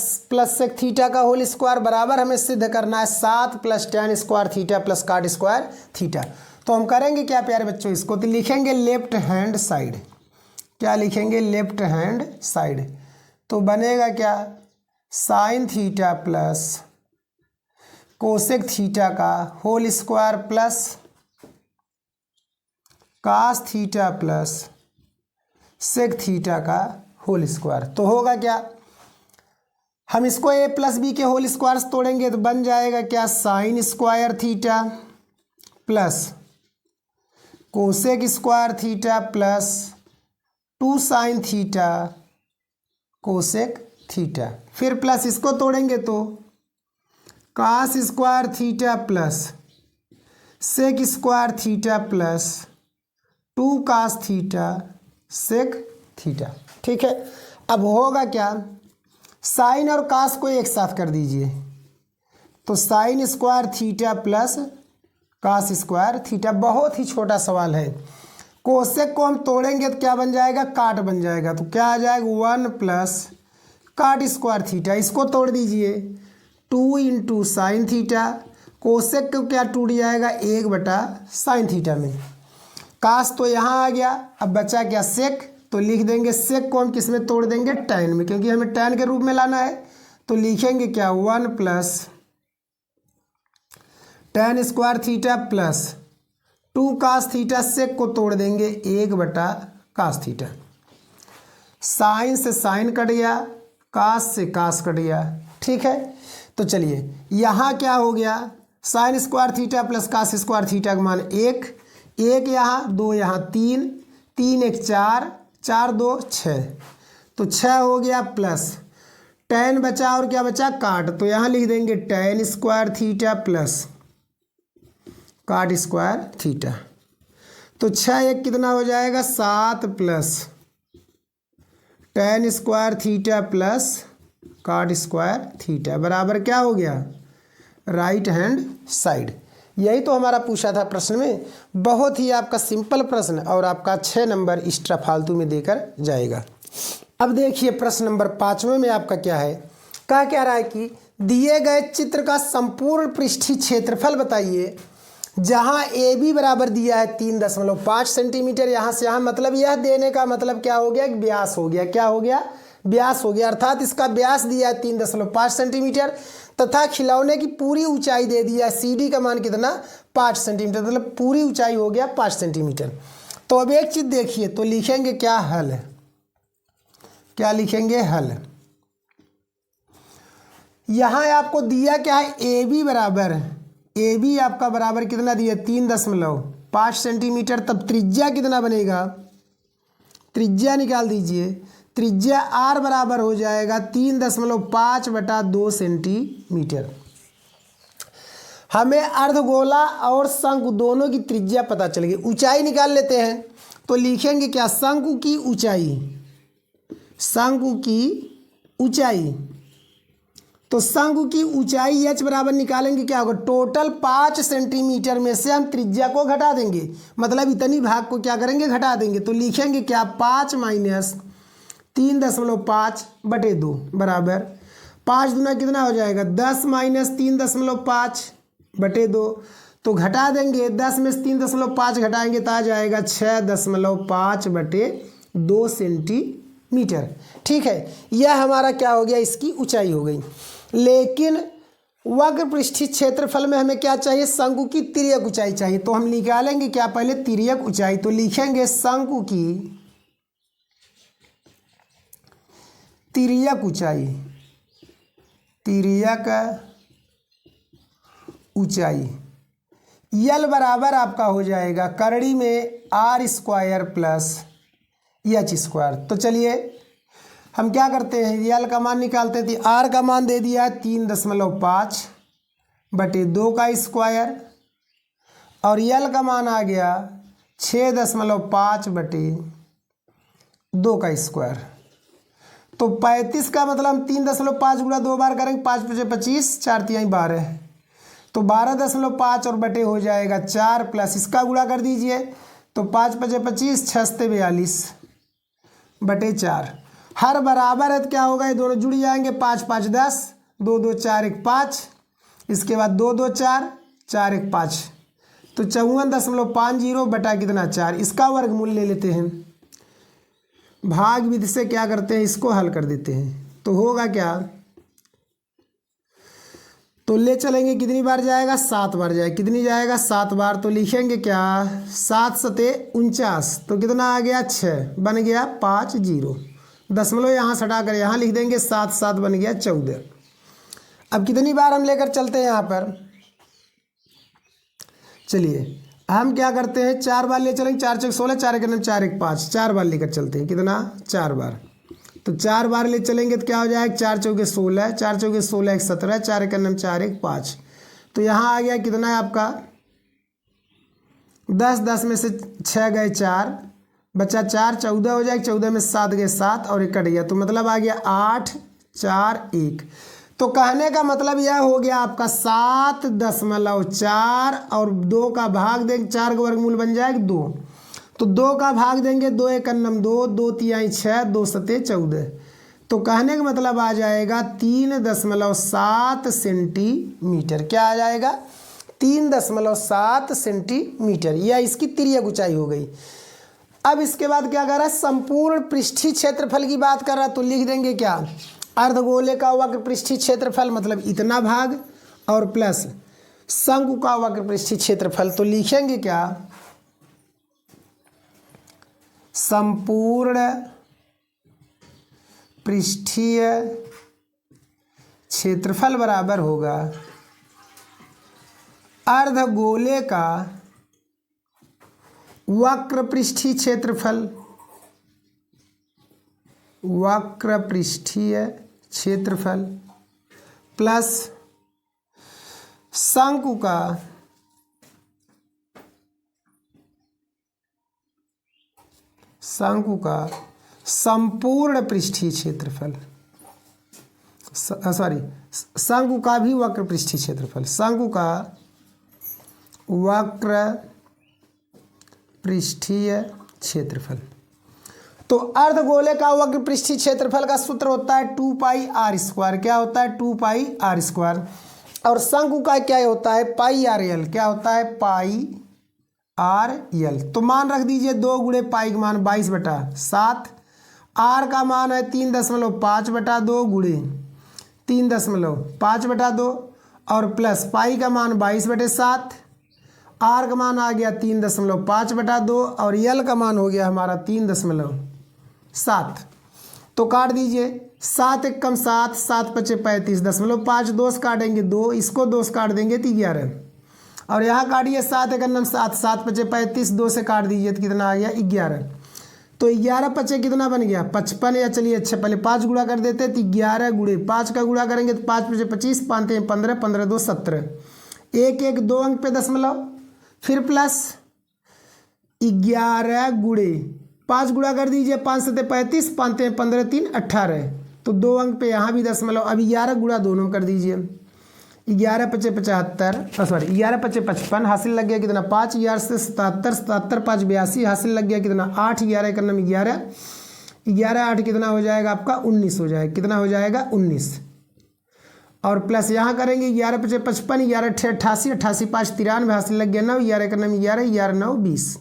sec theta का होल स्क्वायर बराबर हमें सिद्ध करना है 7 plus tan square theta plus cot square theta. तो हम करेंगे क्या प्यारे बच्चों, इसको तो लिखेंगे लेफ्ट हैंड साइड। क्या लिखेंगे, लेफ्ट हैंड साइड। तो बनेगा क्या, sine theta plus cosec theta का whole square plus cos theta plus sec theta का होल स्क्वायर। तो होगा क्या, हम इसको a प्लस बी के होल स्क्वायर से तोड़ेंगे तो बन जाएगा क्या, sine square theta plus cosec square theta plus 2 sine theta cosec theta. फिर प्लस इसको तोड़ेंगे तो cos square theta plus sec square theta plus 2 cos theta sec theta. ठीक है, अब होगा क्या, साइन और कास को एक साथ कर दीजिए तो sine square theta plus cos square theta. बहुत ही छोटा सवाल है। कोसेक को हम तोड़ेंगे तो क्या बन जाएगा, काट बन जाएगा। तो क्या आ जाएगा 1 प्लस काट स्क्वायर थीटा। इसको तोड़ दीजिए 2 इंटू साइन थीटा, कोसेक को क्या टूट जाएगा 1 बटा साइन थीटा में। कास तो यहाँ आ गया, अब बचा क्या सेक। तो लिख देंगे सेक को हम किस में तोड़ देंगे, tan में, क्योंकि हमें tan के रूप में लाना है। तो लिखेंगे क्या 1 plus tan square theta plus 2 cos theta, sec को तोड़ देंगे 1 बटा कास थीटा। साइन से साइन कट गया, कास से कास कट गया। ठीक है, तो चलिए यहाँ क्या हो गया, sine square theta plus cos square theta का मान 1 यहाँ 2 यहाँ 3 1 4 4 2 6। तो 6 हो गया प्लस tan बचा और क्या बचा, काट, तो यहाँ लिख देंगे tan square theta plus cot square theta. तो 6 एक कितना हो जाएगा, 7 plus tan square theta plus cot square theta बराबर क्या हो गया, राइट हैंड साइड। यही तो हमारा पूछा था प्रश्न में, बहुत ही आपका सिंपल प्रश्न और आपका 6 नंबर एक्स्ट्रा फालतू में देकर जाएगा। अब देखिए प्रश्न नंबर 5वें में आपका क्या है, कह रहा है कि दिए गए चित्र का संपूर्ण पृष्ठीय क्षेत्रफल बताइए। जहां ए बी बराबर दिया है 3.5 सेंटीमीटर, यहाँ से यहाँ मतलब यह देने का मतलब क्या हो गया, व्यास हो गया, क्या हो गया, व्यास हो गया, अर्थात इसका व्यास दिया है 3.5 सेंटीमीटर तथा खिलौने की पूरी ऊंचाई दे दिया है, सी डी का मान कितना, 5 सेंटीमीटर, मतलब पूरी ऊंचाई हो गया 5 सेंटीमीटर। तो अब एक चीज देखिए, तो लिखेंगे क्या, हल, क्या लिखेंगे, हल। यहां आपको दिया क्या है, ए बी बराबर, ए बी आपका बराबर कितना दिया, 3.5 सेंटीमीटर, तब त्रिज्या कितना बनेगा, त्रिज्या निकाल दीजिए, त्रिज्या आर बराबर हो जाएगा 3.5/2 सेंटीमीटर। हमें अर्धगोला और शंकु दोनों की त्रिज्या पता चल गई, ऊंचाई निकाल लेते हैं। तो लिखेंगे क्या, शंकु की ऊंचाई, शंकु की ऊंचाई, तो शंकु की ऊंचाई h बराबर निकालेंगे, क्या होगा, टोटल 5 सेंटीमीटर में से हम त्रिज्या को घटा देंगे, मतलब इतनी भाग को क्या करेंगे, घटा देंगे। तो लिखेंगे क्या, 5 माइनस 3.5/2 बराबर 5 दूना कितना हो जाएगा, 10 माइनस 3.5/2, तो घटा देंगे, 10 में से 3.5 घटाएंगे तो आ जाएगा 6.5/2 सेंटीमीटर। ठीक है, यह हमारा क्या हो गया, इसकी ऊंचाई हो गई। लेकिन वक्र पृष्ठीय क्षेत्रफल में हमें क्या चाहिए, शंकु की तिर्यक ऊंचाई चाहिए। तो हम निकालेंगे क्या, पहले तिर्यक ऊंचाई, तो लिखेंगे शंकु की तिर्यक ऊंचाई, तिर्यक ऊंचाई यल बराबर आपका हो जाएगा करड़ी में R square plus H square. तो चलिए हम क्या करते हैं, यल का मान निकालते थे, आर का मान दे दिया 3.5/2 का स्क्वायर और यल का मान आ गया 6.5/2 का स्क्वायर। तो 35 का मतलब हम 3.5 गुणा 2 बार करेंगे, 5 × 5 = 25, 4 × 3 = 12, तो 12.5 और बटे हो जाएगा 4 प्लस इसका गुणा कर दीजिए, तो 5 × 5 = 25, 6 × 42/4। हर बराबर है तो क्या होगा, ये दोनों जुड़ जाएंगे, 5 × 5 = 10, 2 × 2 = 4, 1 = 5, इसके बाद 2 × 2 = 4, 4 × 1 = 5, तो 54.50 बटा कितना 4, इसका वर्गमूल ले लेते हैं। भाग विधि से क्या करते हैं, इसको हल कर देते हैं, तो होगा क्या, तो ले चलेंगे, कितनी बार जाएगा, 7 बार जाएगा, कितनी जाएगा, 7 बार। तो लिखेंगे क्या, 7 × 7 = 49, तो कितना आ गया, 6, बन गया 50, दशमलव यहाँ से हटाकर यहाँ लिख देंगे, 7 × 7 बन गया 14। अब कितनी बार हम लेकर चलते हैं यहाँ पर, चलिए हम क्या करते हैं, 4 बार ले चलेंगे, 4 × 4 = 16, 4 × 1 = 4, 1 = 5, 4 बार लेकर चलते हैं, कितना, 4 बार। तो 4 बार ले चलेंगे तो क्या हो जाएगा, 4 × 4 = 16, 4 × 4 = 16, 1 = 17, 4 × 1 = 4, 1 = 5, तो यहाँ आ गया कितना है आपका 10, 10 में से 6 गए 4, बचा 4, 14 हो जाएगा, 14 में 7 गए 7 और 1 कट गया, तो मतलब आ गया 8, 4, 1। तो कहने का मतलब यह हो गया आपका 7.4 और 2 का भाग देंगे, 4 का वर्गमूल बन जाएगा 2, तो 2 का भाग देंगे, 2 × 1 = 2, 2 × 3 = 6, 2 × 7 = 14, तो कहने का मतलब आ जाएगा 3.7 सेंटीमीटर। क्या आ जाएगा, 3.7 सेंटीमीटर, यह इसकी तिर्यक ऊंचाई हो गई। अब इसके बाद क्या कर रहा है, संपूर्ण पृष्ठीय क्षेत्रफल की बात कर रहा है, तो लिख देंगे क्या, अर्धगोले का वक्र पृष्ठीय क्षेत्रफल मतलब इतना भाग और प्लस शंकु का वक्र पृष्ठीय क्षेत्रफल। तो लिखेंगे क्या, संपूर्ण पृष्ठीय क्षेत्रफल बराबर होगा अर्धगोले का वक्र पृष्ठीय क्षेत्रफल, वक्र पृष्ठीय क्षेत्रफल प्लस शंकु का संपूर्ण पृष्ठीय क्षेत्रफल, सॉरी शंकु का भी वक्र पृष्ठीय क्षेत्रफल, शंकु का वक्र पृष्ठीय क्षेत्रफल। तो अर्धगोले का वक्र पृष्ठीय क्षेत्रफल का सूत्र होता है 2 पाई आर स्क्वायर। क्या होता है? 2 पाई आर स्क्वायर। और शंकु का क्या होता है? पाई आर एल। क्या होता है? पाई आर एल। तो मान रख दीजिए 2 गुणे पाई का मान 22/7, आर का मान है 3.5/2 गुणे 3.5/2 और प्लस पाई का मान 22/7, आर का मान आ गया 3.5/2 और यल का मान हो गया हमारा 3.7। तो काट दीजिए, 7 एक कम 7, 7 पचे 35.5, 2 से काटेंगे 2, इसको 2 से काट देंगे तो 11 और यहाँ काटिए 7 एक अन्नम 7, 7 पचे 35, 2 से काट दीजिए तो कितना आ गया? 11। तो 11 पचे कितना बन गया? 55। या चलिए अच्छा पहले 5 गुणा कर देते तो 11 गुणे 5 का गुणा करेंगे तो 5 पचे 25, 5 15, 15 2 17, 1 1 2 अंक पे दशमलव, फिर प्लस 11 गुणे 5 गुणा कर दीजिए, 5 7 35, 5 15 3 18, तो 2 अंक पे यहाँ भी दशमलव। अभी 11 गुणा दोनों कर दीजिए, 11 पचे 75, सॉरी 11 पचे 55, हासिल लग गया कितना? 5, 11 से 77, 77 5 82, हासिल लग गया कितना? 8, 11 एक नंबर 11, 11 8 कितना हो जाएगा आपका? 19 हो जाएगा। कितना हो जाएगा? 19। और प्लस यहाँ करेंगे 11 पचे 55, 11 88, 88 5 93, हासिल लग गया 9, 11 एक नंबर 11, 11 9 20।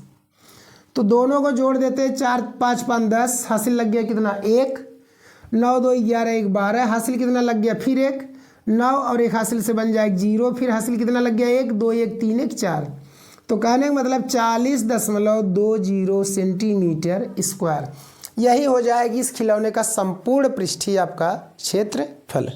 तो दोनों को जोड़ देते हैं, 4 5 5 10, हासिल लग गया कितना? 1, 9 2 11 1 12, हासिल कितना लग गया? फिर 1, 9 और 1 हासिल से बन जाएगा 0, फिर हासिल कितना लग गया? 1 2 1 3 1 4। तो कहने का मतलब 40.20 सेंटीमीटर स्क्वायर। यही हो जाएगी इस खिलौने का संपूर्ण पृष्ठीय आपका क्षेत्रफल।